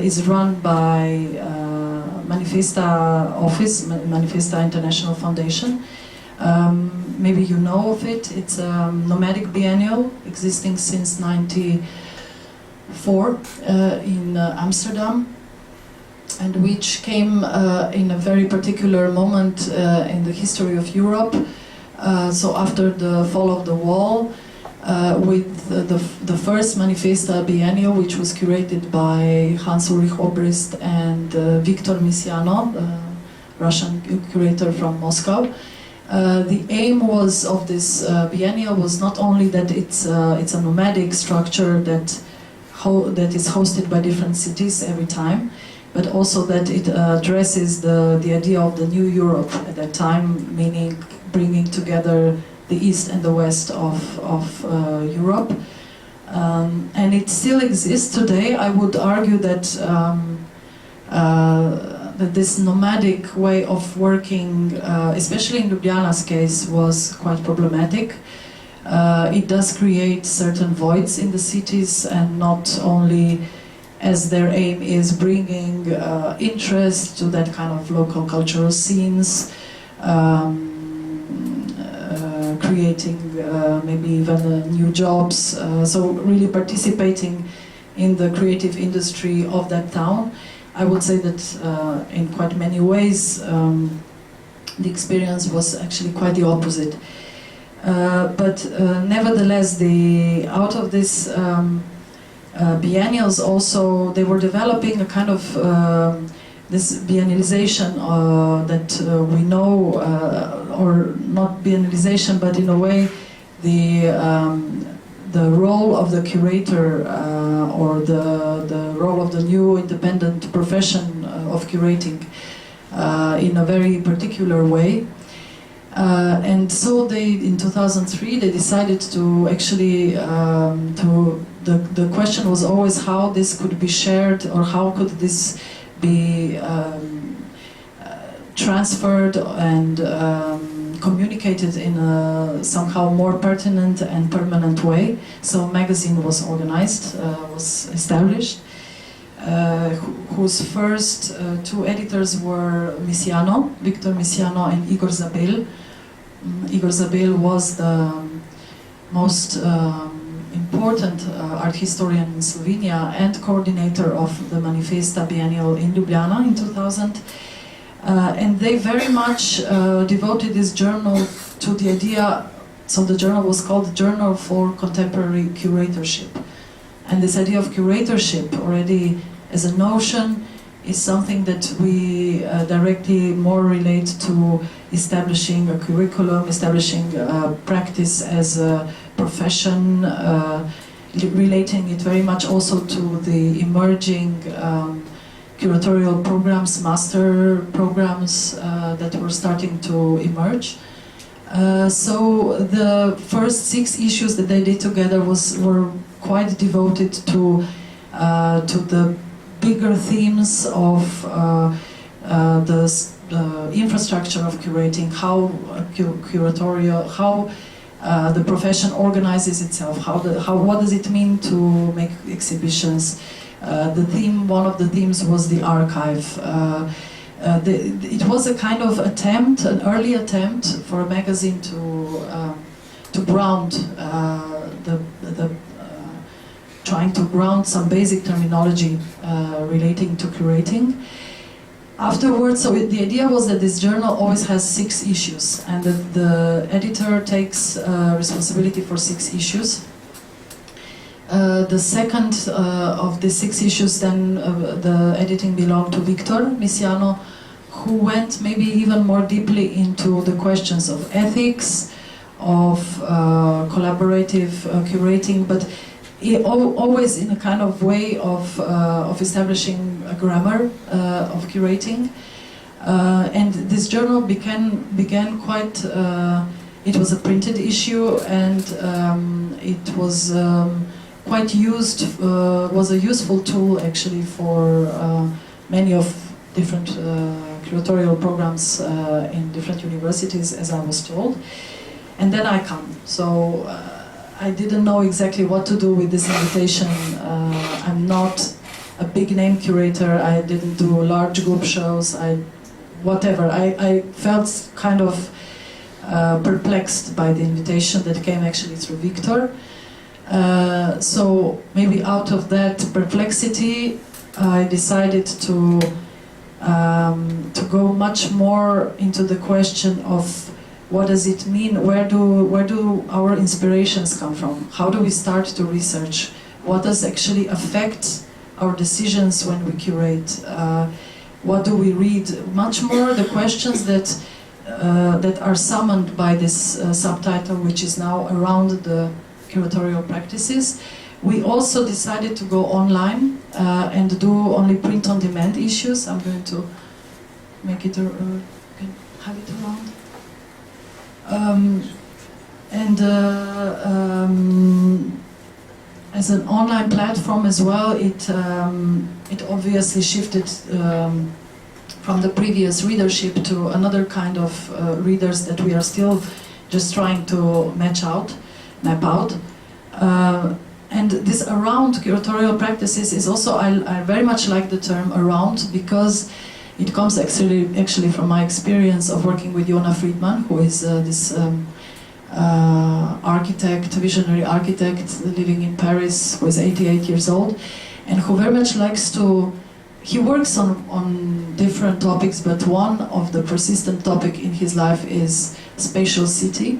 is run by Manifesta office, Manifesta International Foundation. Maybe you know of it. It's a nomadic biennial existing since '94 in Amsterdam, and which came in a very particular moment in the history of Europe. So after the fall of the wall, with the first Manifesta biennial, which was curated by Hans-Ulrich Obrist and Victor Misiano, the Russian curator from Moscow. The aim of this biennial was not only that it's a nomadic structure that is hosted by different cities every time, but also that it addresses the idea of the new Europe at that time, meaning bringing together the East and the West of Europe. And it still exists today. I would argue that that this nomadic way of working, especially in Ljubljana's case, was quite problematic. It does create certain voids in the cities, and not only as their aim is bringing interest to that kind of local cultural scenes, creating maybe even new jobs, so really participating in the creative industry of that town. I would say that in quite many ways the experience was actually quite the opposite. But nevertheless, out of this biennials also, they were developing a kind of this biennialization that we know, or not biennialization, but in a way the role of the curator or the role of the new independent profession of curating in a very particular way. And so in 2003 they decided to actually, the question was always how this could be shared, or how could this be transferred and communicated in a somehow more pertinent and permanent way. So a magazine was organized, was established, whose first two editors were Misiano, Victor Misiano and Igor Zabel. Igor Zabel was the most important art historian in Slovenia and coordinator of the Manifesta Biennial in Ljubljana in 2000. And they very much devoted this journal to the idea, so the journal was called Journal for Contemporary Curatorship. And this idea of curatorship already as a notion is something that we directly more relate to establishing a curriculum, establishing practice as a profession, relating it very much also to the emerging curatorial programs, master programs that were starting to emerge. So the first 6 issues that they did together were quite devoted to the bigger themes of the infrastructure of curating, how curatorial, how the profession organizes itself, what does it mean to make exhibitions. One of the themes was the archive. It was a kind of attempt, an early attempt for a magazine to ground trying to ground some basic terminology relating to curating. Afterwards, so the idea was that this journal always has 6 issues, and that the editor takes responsibility for 6 issues. The second of the 6 issues, then the editing belonged to Victor Misiano, who went maybe even more deeply into the questions of ethics, of collaborative curating, but always in a kind of way of establishing a grammar of curating. And this journal began quite, it was a printed issue, and it was quite used, was a useful tool actually for many of different curatorial programs in different universities, as I was told. And then I come. So I didn't know exactly what to do with this invitation. I'm not a big name curator. I didn't do large group shows. Whatever. I felt kind of perplexed by the invitation that came actually through Victor. So maybe out of that perplexity, I decided to go much more into the question of what does it mean? Where do our inspirations come from? How do we start to research? What does actually affect our decisions when we curate? What do we read? Much more the questions that are summoned by this subtitle, which is now Around the Curatorial Practices. We also decided to go online and do only print-on-demand issues. I'm going to make it have it around. As an online platform as well, it obviously shifted from the previous readership to another kind of readers that we are still just trying to map out. And this Around Curatorial Practices is also, I very much like the term around, because it comes actually from my experience of working with Jona Friedman, who is this architect, visionary architect living in Paris, who is 88 years old, and who very much likes to, he works on different topics, but one of the persistent topic in his life is spatial city.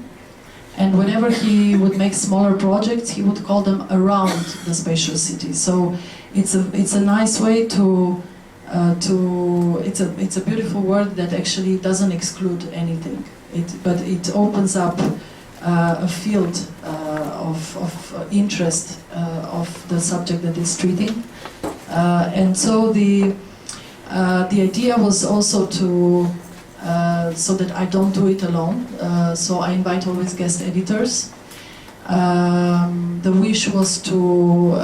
And whenever he would make smaller projects, he would call them around the spatial city. So it's a nice way to it's a beautiful word that actually doesn't exclude anything. But it opens up a field of interest of the subject that it's treating. And so the idea was also to so that I don't do it alone. So I invite always guest editors. The wish was to,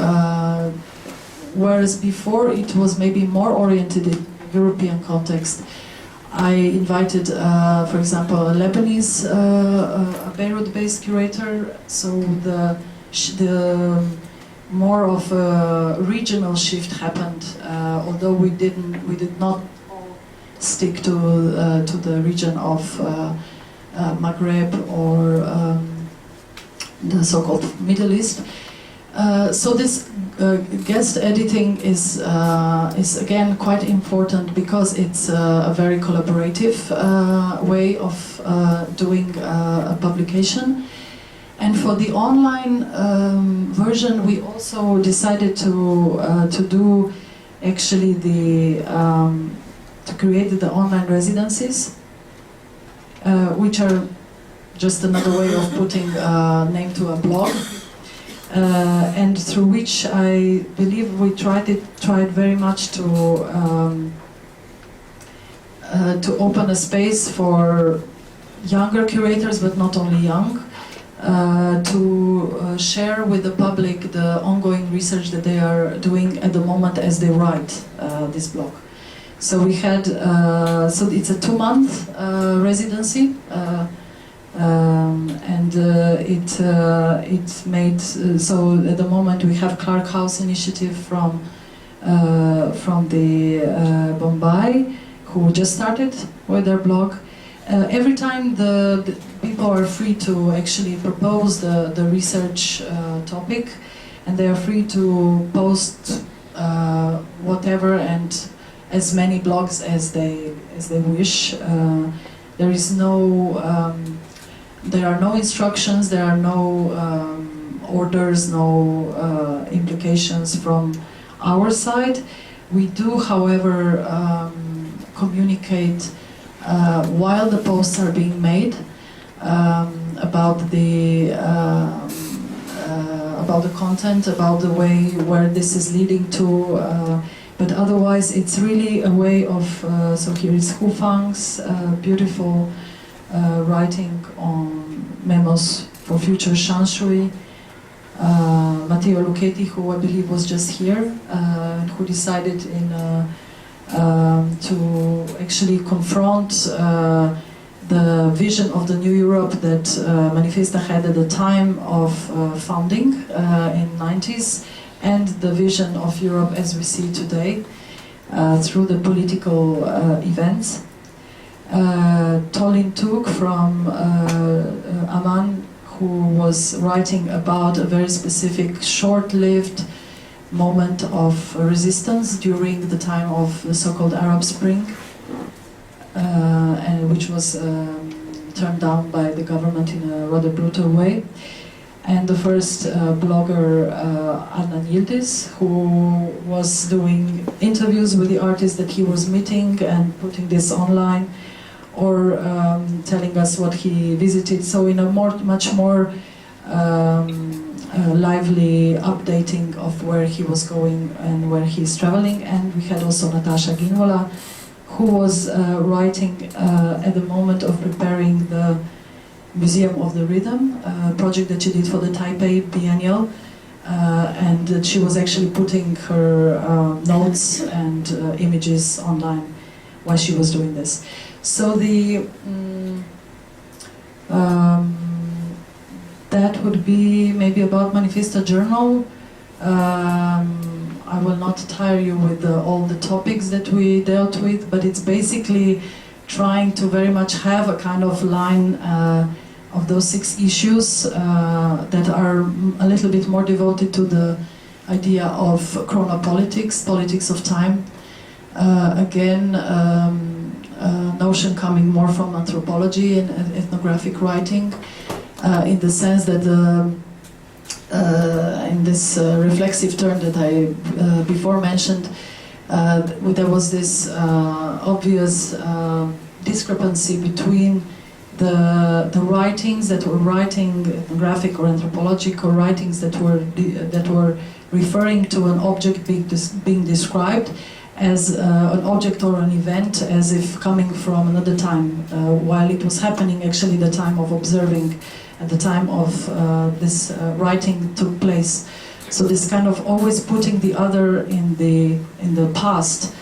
whereas before it was maybe more oriented in European context, I invited, for example, a Lebanese, a Beirut-based curator. So the more of a regional shift happened, although we did not stick to the region of Maghreb or the so-called Middle East. So this guest editing is again quite important because it's a very collaborative way of doing a publication. And for the online version, we also decided to do actually to create the online residencies. which are just another way of putting a name to a blog, and through which I believe we tried very much to open a space for younger curators, but not only young, to share with the public the ongoing research that they are doing at the moment as they write this blog. So we had, so it's a 2-month residency, and it made, so at the moment we have Clark House initiative from the Bombay, who just started with their blog. Every time the people are free to actually propose the research topic, and they are free to post whatever and as many blogs as they wish. There is no, there are no instructions, there are no orders, no implications from our side. We do, however, communicate while the posts are being made about the content, about the way where this is leading to. But otherwise, it's really a way of. So here is Hufang's beautiful writing on memos for future Shanshui. Matteo Lucchetti, who I believe was just here, who decided to actually confront the vision of the new Europe that Manifesta had at the time of founding in 90s, and the vision of Europe as we see today through the political events. Tolin Tuk from Amman, who was writing about a very specific short-lived moment of resistance during the time of the so-called Arab Spring, and which was turned down by the government in a rather brutal way. And the first blogger, Adnan Yildiz, who was doing interviews with the artists that he was meeting and putting this online, or telling us what he visited. So in a much more lively updating of where he was going and where he's traveling. And we had also Nataša Ginvola, who was writing at the moment of preparing the Museum of the Rhythm project that she did for the Taipei Biennial, and that she was actually putting her notes and images online while she was doing this. So the that would be maybe about Manifesta Journal. I will not tire you with all the topics that we dealt with, but it's basically trying to very much have a kind of line of those 6 issues that are a little bit more devoted to the idea of chronopolitics, politics of time. Again, notion coming more from anthropology and ethnographic writing, in the sense that in this reflexive term that I before mentioned, there was this obvious discrepancy between the writings that were writing ethnographic or anthropological writings that were referring to an object being described as an object or an event, as if coming from another time, while it was happening actually the time of observing, at the time of this writing took place. So this kind of always putting the other in the past.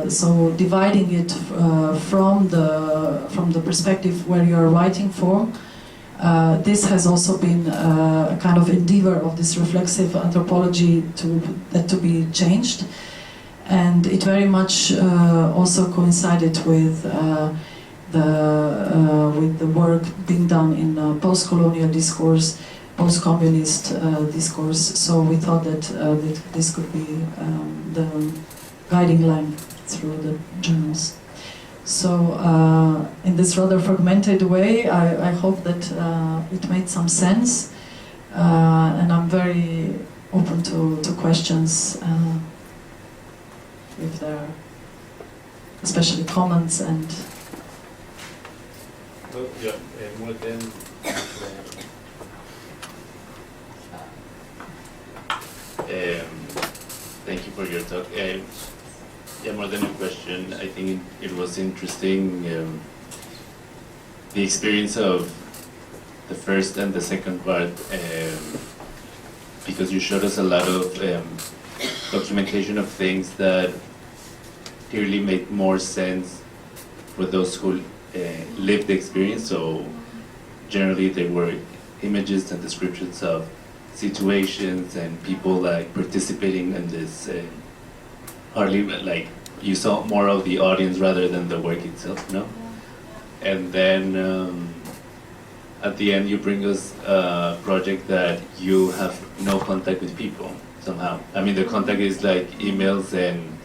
So dividing it from the perspective where you are writing from. This has also been a kind of endeavor of this reflexive anthropology to be changed, and it very much also coincided with the work being done in post-colonial discourse, post-communist discourse. So we thought that this could be the guiding line through the journals. So in this rather fragmented way, I hope that it made some sense, and I'm very open to questions, if there are especially comments and More than thank you for your talk. More than a question, I think it was interesting the experience of the first and the second part, because you showed us a lot of documentation of things that clearly make more sense for those who lived the experience. So generally they were images and descriptions of situations and people like participating in this hardly like you saw more of the audience rather than the work itself, no? And then at the end you bring us a project that you have no contact with people somehow. I mean the contact is like emails and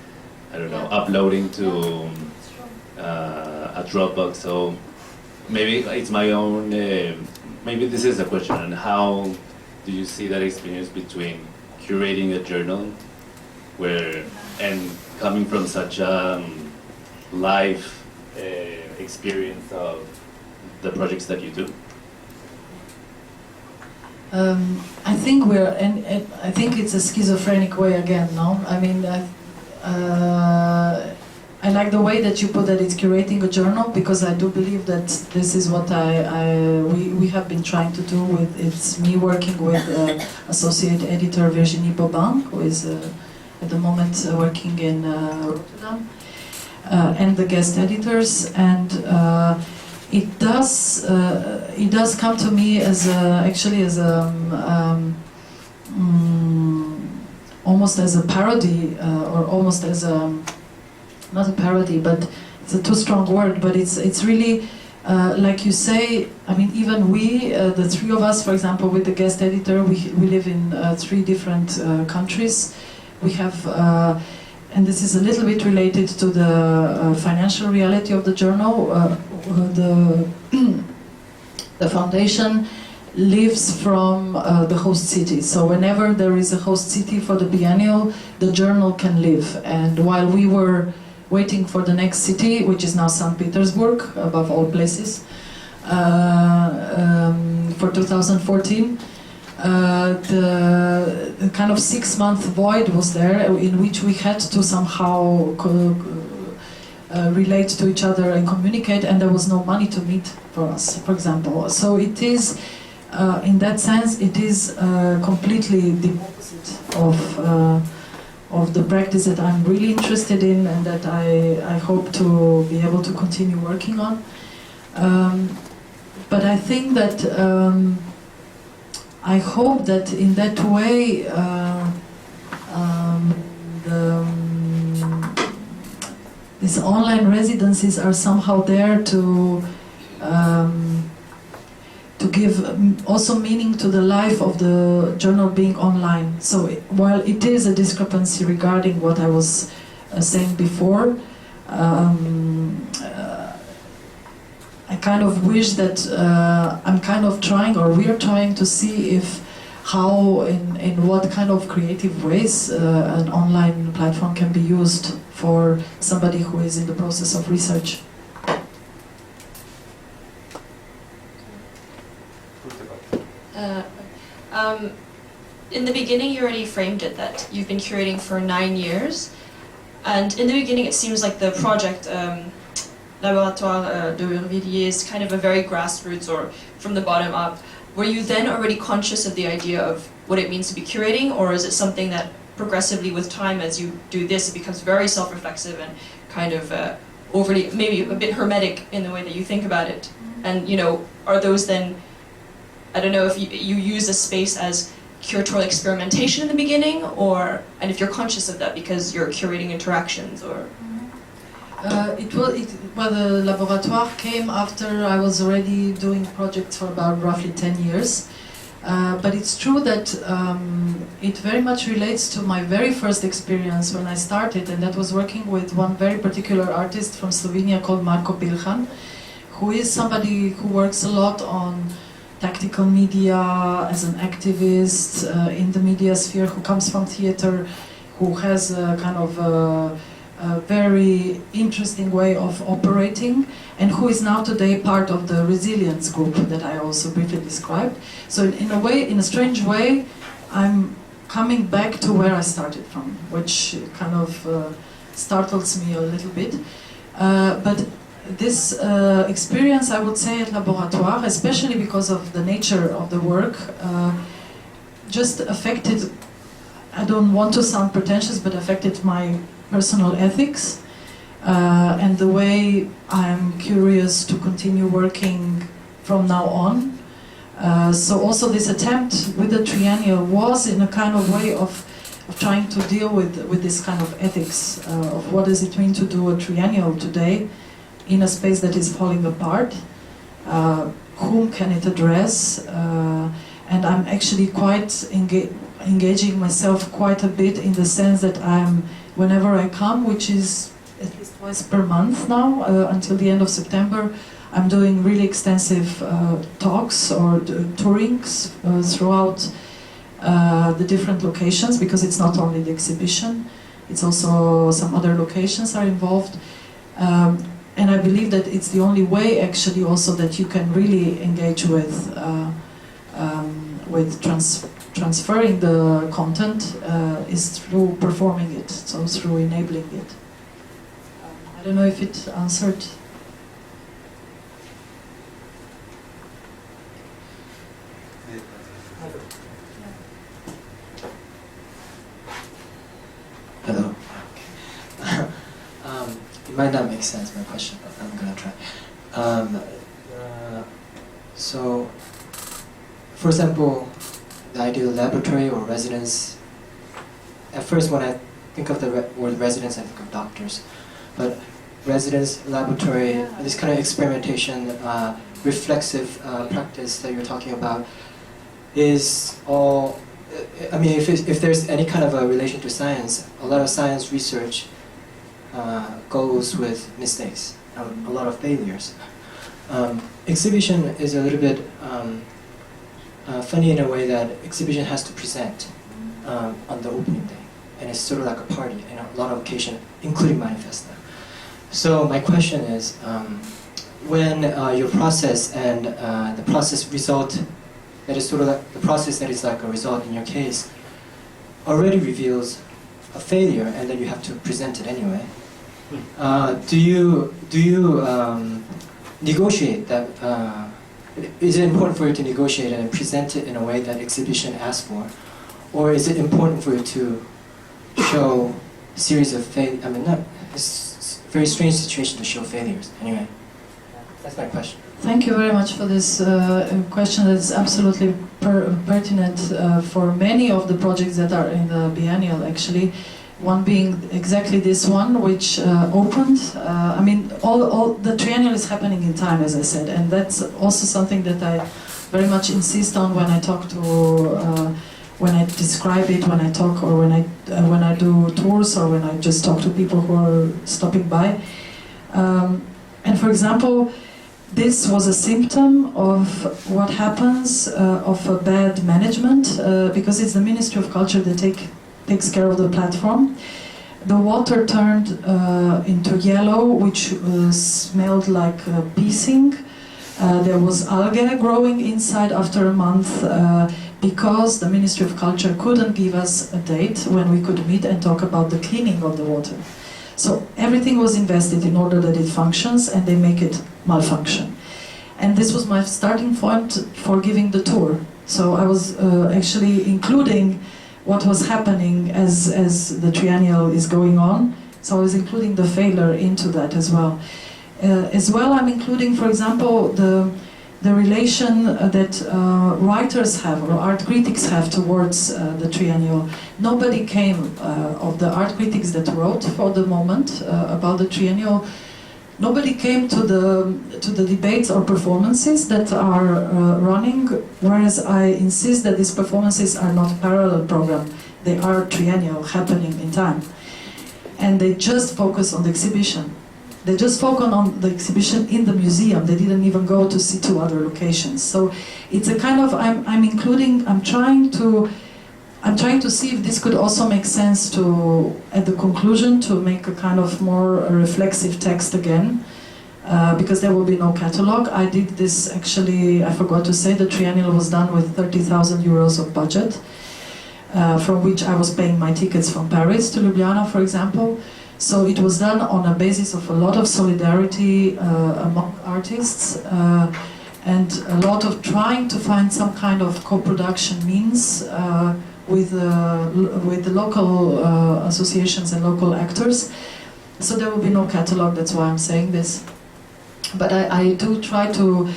I don't know, uploading to a Dropbox. So maybe it's my own, maybe this is a question on how do you see that experience between curating a journal where and coming from such a live experience of the projects that you do? I think we're, and I think it's a schizophrenic way again, no? I mean, I like the way that you put that it's curating a journal, because I do believe that this is what we have been trying to do with, it's me working with associate editor Virginie Bobin, who is at the moment working in Rotterdam, and the guest editors, and it does come to me as actually as almost as a parody, or almost as a, not a parody, but it's a too strong word, but it's really like you say. I mean, even we, the three of us, for example, with the guest editor, we live in 3 different countries. We have, and this is a little bit related to the financial reality of the journal. The foundation lives from the host city. So whenever there is a host city for the biennial, the journal can live. And while we were waiting for the next city, which is now St. Petersburg, above all places, for 2014, the kind of 6-month void was there in which we had to somehow relate to each other and communicate, and there was no money to meet for us, for example. So it is, in that sense, it is completely the opposite of the practice that I'm really interested in and that I hope to be able to continue working on. But I think that I hope that in that way these online residencies are somehow there to give also meaning to the life of the journal being online. So while it is a discrepancy regarding what I was saying before, I kind of wish that I'm kind of trying, or we're trying to see if how, in what kind of creative ways an online platform can be used for somebody who is in the process of research. In the beginning, you already framed it that you've been curating for 9 years, and in the beginning, it seems like the project Les Laboratoires de Urvilliers is kind of a very grassroots or from the bottom up. Were you then already conscious of the idea of what it means to be curating, or is it something that progressively with time, as you do this, it becomes very self-reflexive and kind of overly, maybe a bit hermetic in the way that you think about it? And you know, are those then, I don't know if you use the space as curatorial experimentation in the beginning, or, and if you're conscious of that because you're curating interactions, or? Well, the Laboratoire came after I was already doing projects for about roughly 10 years. But it's true that it very much relates to my very first experience when I started, and that was working with one very particular artist from Slovenia called Marko Pilhan, who is somebody who works a lot on tactical media as an activist in the media sphere, who comes from theater, who has a kind of a very interesting way of operating, and who is now today part of the resilience group that I also briefly described. So in a way, in a strange way, I'm coming back to where I started from, which kind of startles me a little bit. But this experience, I would say, at Laboratoires, especially because of the nature of the work, just affected, I don't want to sound pretentious, but affected my personal ethics and the way I'm curious to continue working from now on. So also this attempt with the triennial was in a kind of way of trying to deal with this kind of ethics of what does it mean to do a triennial today in a space that is falling apart, whom can it address, and I'm actually quite engaging myself quite a bit in the sense that whenever I come, which is at least twice per month now, until the end of September, I'm doing really extensive talks or tourings throughout the different locations, because it's not only the exhibition, it's also some other locations are involved. And I believe that it's the only way actually also that you can really engage with transferring the content is through performing it, so through enabling it. I don't know if it answered. Hello. It might not make sense, my question, but I'm gonna try. So, for example, the ideal laboratory or residence, at first when I think of the word residence, I think of doctors. But residence, laboratory, this kind of experimentation, reflexive practice that you're talking about is all, I mean, if there's any kind of a relation to science, a lot of science research goes with mistakes, a lot of failures. Exhibition is a little bit funny in a way that exhibition has to present on the opening day, and it's sort of like a party in a lot of occasions, including Manifesta. So my question is, when your process and the process result, that is sort of like the process that is like a result in your case, already reveals a failure, and then you have to present it anyway. Do you negotiate that? Is it important for you to negotiate and present it in a way that exhibition asks for, or is it important for you to show a series of failures? I mean, it's a very strange situation to show failures. Anyway, that's my question. Thank you very much for this question. That's absolutely pertinent for many of the projects that are in the biennial, actually. One being exactly this one, which opened. I mean, all the triennial is happening in time, as I said, and that's also something that I very much insist on when I talk to, when I describe it, when I talk, or when I do tours, or when I just talk to people who are stopping by. And for example, this was a symptom of what happens of a bad management, because it's the Ministry of Culture that takes care of the platform. The water turned into yellow, which smelled like pissing. There was algae growing inside after a month because the Ministry of Culture couldn't give us a date when we could meet and talk about the cleaning of the water. So everything was invested in order that it functions, and they make it malfunction. And this was my starting point for giving the tour. So I was actually including what was happening as the triennial is going on. So I was including the failure into that as well. I'm including, for example, the relation that writers have or art critics have towards the triennial. Nobody came of the art critics that wrote for the moment about the triennial. Nobody came to the debates or performances that are running, whereas I insist that these performances are not parallel program, they are triennial, happening in time. And they just focus on the exhibition. They just focus on the exhibition in the museum. They didn't even go to see two other locations. So it's a kind of, I'm trying to I'm trying to see if this could also make sense to, at the conclusion, to make a kind of more reflexive text again, because there will be no catalog. I did this actually, I forgot to say, the triennial was done with 30,000 euros of budget, from which I was paying my tickets from Paris to Ljubljana, for example. So it was done on a basis of a lot of solidarity among artists, and a lot of trying to find some kind of co-production means with the local associations and local actors. So there will be no catalog, that's why I'm saying this. But I do try to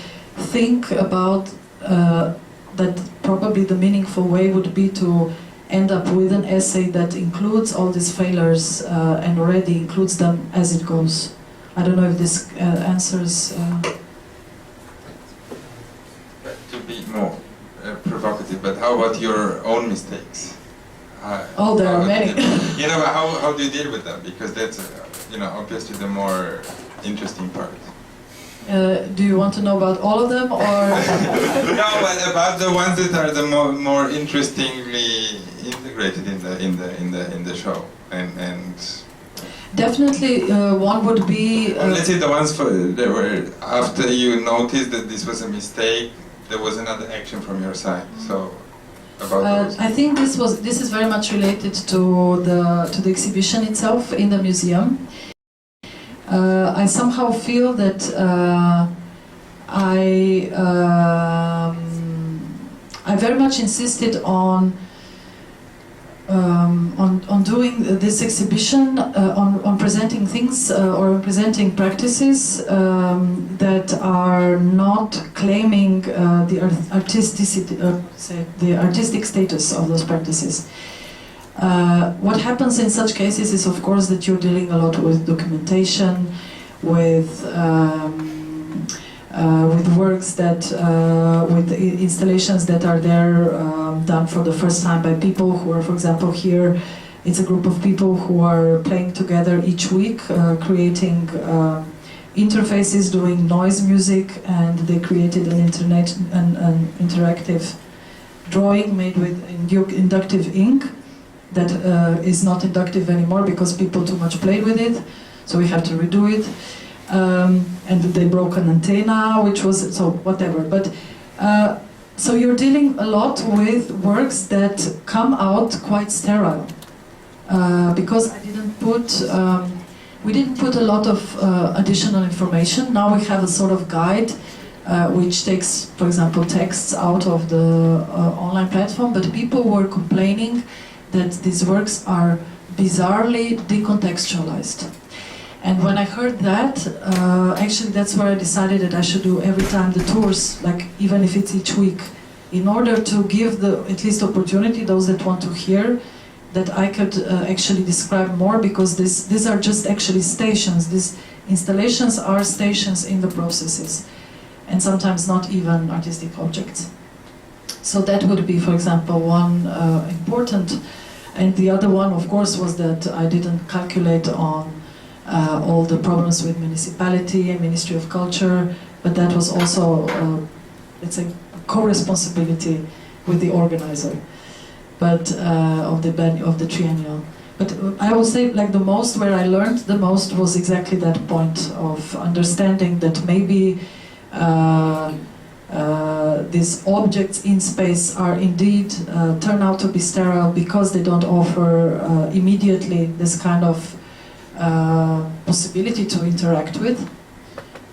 think about that probably the meaningful way would be to end up with an essay that includes all these failures and already includes them as it goes. I don't know if this answers... To be more provocative, but how about your own mistakes? Oh, there are many. You know, how do you deal with them? Because that's, you know, obviously the more interesting part. Do you want to know about all of them, or...? No, but about the ones that are the more interestingly integrated in the show, and definitely one would be. Let's say the ones that were after you noticed that this was a mistake, there was another action from your side. So about those. I think this is very much related to the exhibition itself in the museum. I somehow feel that I very much insisted on doing this exhibition, on presenting things or presenting practices that are not claiming the artisticity, the artistic status of those practices. What happens in such cases is, of course, that you're dealing a lot with documentation, with works that, with installations that are there done for the first time by people who are, for example, here. It's a group of people who are playing together each week, creating interfaces, doing noise music, and they created an interactive drawing made with inductive ink. That is not inductive anymore because people too much played with it, so we have to redo it. And they broke an antenna, which was, so whatever. But so you're dealing a lot with works that come out quite sterile, because I didn't put, we didn't put a lot of additional information. Now we have a sort of guide which takes, for example, texts out of the online platform, but people were complaining that these works are bizarrely decontextualized. And when I heard that, actually that's where I decided that I should do every time the tours, like even if it's each week, in order to give the at least opportunity, those that want to hear, that I could actually describe more, because these are just actually stations. These installations are stations in the processes, and sometimes not even artistic objects. So that would be, for example, one important. And the other one, of course, was that I didn't calculate on all the problems with municipality and Ministry of Culture, but that was also, let's say, co-responsibility with the organizer, but of the triennial. But I would say, like, the most where I learned the most was exactly that point of understanding that maybe these objects in space are indeed turn out to be sterile because they don't offer immediately this kind of possibility to interact with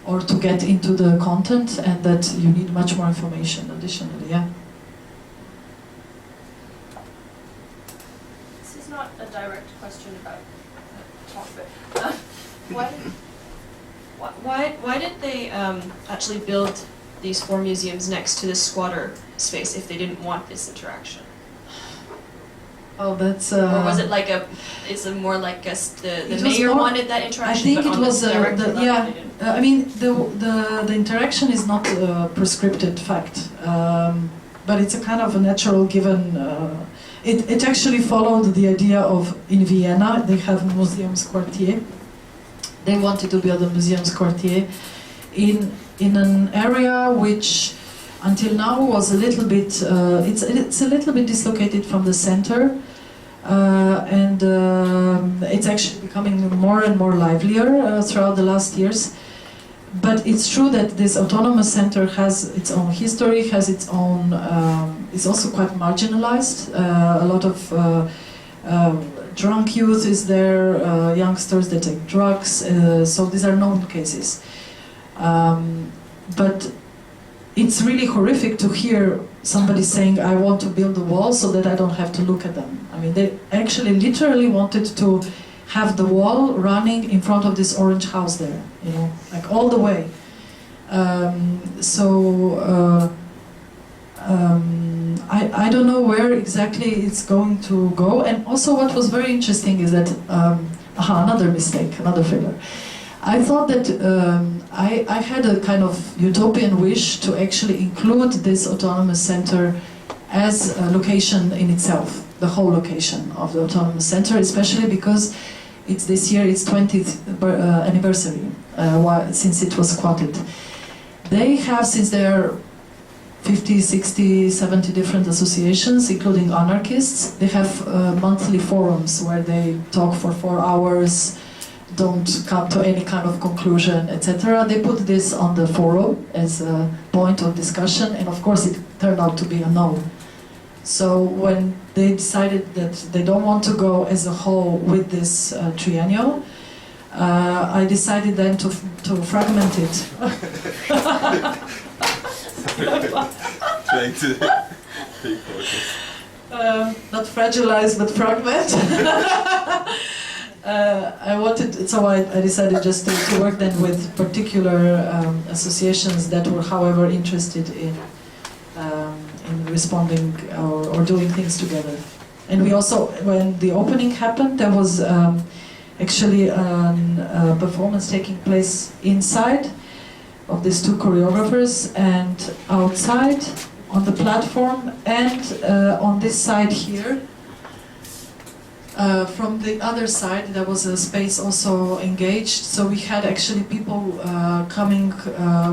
or to get into the content, and that you need much more information additionally. Yeah. This is not a direct question about the topic. Why did they actually build these 4 museums next to this squatter space if they didn't want this interaction? Oh, that's. Or was it like it's a more like the mayor wanted that interaction? I think but it was yeah. I mean the interaction is not a prescripted fact, but it's a kind of a natural given. It actually followed the idea of, in Vienna they have Museumsquartier. They wanted to build a Museumsquartier in an area which until now was a little bit, it's a little bit dislocated from the center, and it's actually becoming more and more livelier throughout the last years. But it's true that this autonomous center has its own history, has its own, it's also quite marginalized. A lot of drunk youth is there, youngsters that take drugs, so these are known cases. But it's really horrific to hear somebody saying, I want to build a wall so that I don't have to look at them. I mean, they actually literally wanted to have the wall running in front of this orange house there, you know, like all the way. I don't know where exactly it's going to go. And also what was very interesting is that, another mistake, another failure. I thought that I had a kind of utopian wish to actually include this autonomous center as a location in itself, the whole location of the autonomous center, especially because it's this year its 20th anniversary, since it was squatted. They have, since they're 50, 60, 70 different associations, including anarchists, they have monthly forums where they talk for 4 hours, don't come to any kind of conclusion, etc. They put this on the forum as a point of discussion, and of course it turned out to be a no. So when they decided that they don't want to go as a whole with this triennial, I decided then to fragment it. Trying to take focus. Not fragilize, but fragment. I decided just to work then with particular associations that were, however, interested in responding or doing things together. And we also, when the opening happened, there was actually a performance taking place inside of these 2 choreographers, and outside on the platform, and on this side here. From the other side, there was a space also engaged, so we had actually people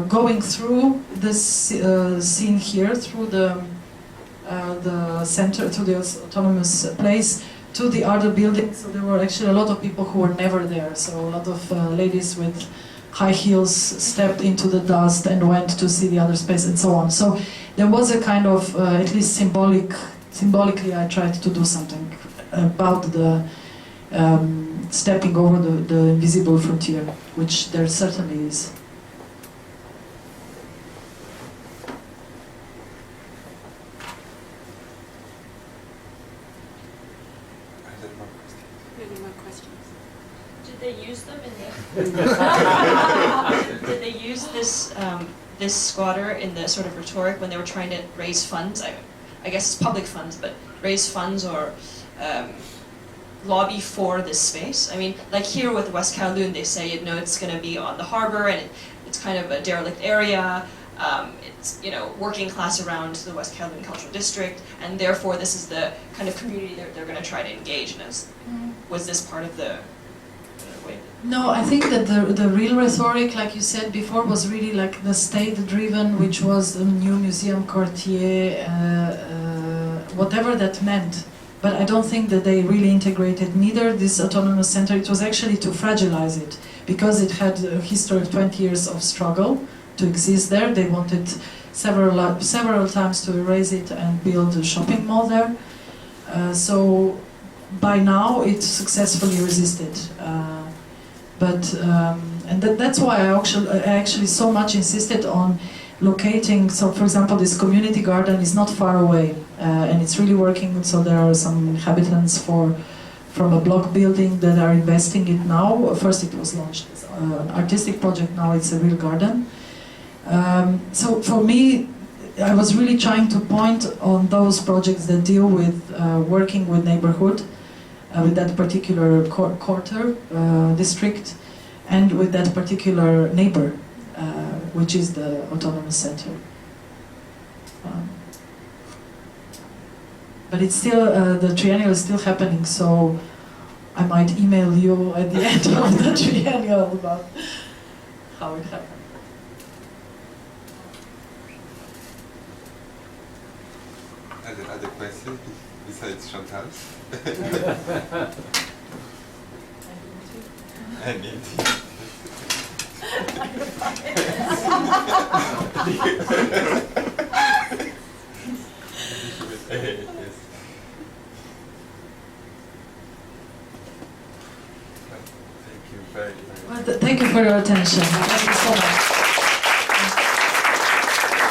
going through this scene here, through the center, to the autonomous place, to the other building. So there were actually a lot of people who were never there. So a lot of ladies with high heels stepped into the dust and went to see the other space, and so on. So there was a kind of, at least symbolically, I tried to do something about the stepping over the invisible frontier, which there certainly is. Any more questions? Did they use them in the? Did they use this squatter in the sort of rhetoric when they were trying to raise funds? I guess it's public funds, but raise funds or lobby for this space. I mean, like here with West Kowloon, they say, you know, it's going to be on the harbor and it's kind of a derelict area. It's, you know, working class around the West Kowloon Cultural District, and therefore this is the kind of community they're going to try to engage in. Was this part of the way? No, I think that the real rhetoric, like you said before, was really like the state-driven, which was the new museum quartier, whatever that meant. But I don't think that they really integrated neither this autonomous center. It was actually to fragilize it, because it had a history of 20 years of struggle to exist there. They wanted several times to erase it and build a shopping mall there. So by now it successfully resisted. And that's why I actually so much insisted on locating. So for example, this community garden is not far away, and it's really working. So there are some inhabitants from a block building that are investing it now. First it was launched as an artistic project, now it's a real garden. So for me, I was really trying to point on those projects that deal with working with neighborhood, with that particular quarter, district, and with that particular neighbor, which is the autonomous center. But it's still, the triennial is still happening, so I might email you at the end of the triennial about how it happened. other questions besides Chantal? And indeed. Yes. Thank you very much. Thank you for your attention. Thank you so much.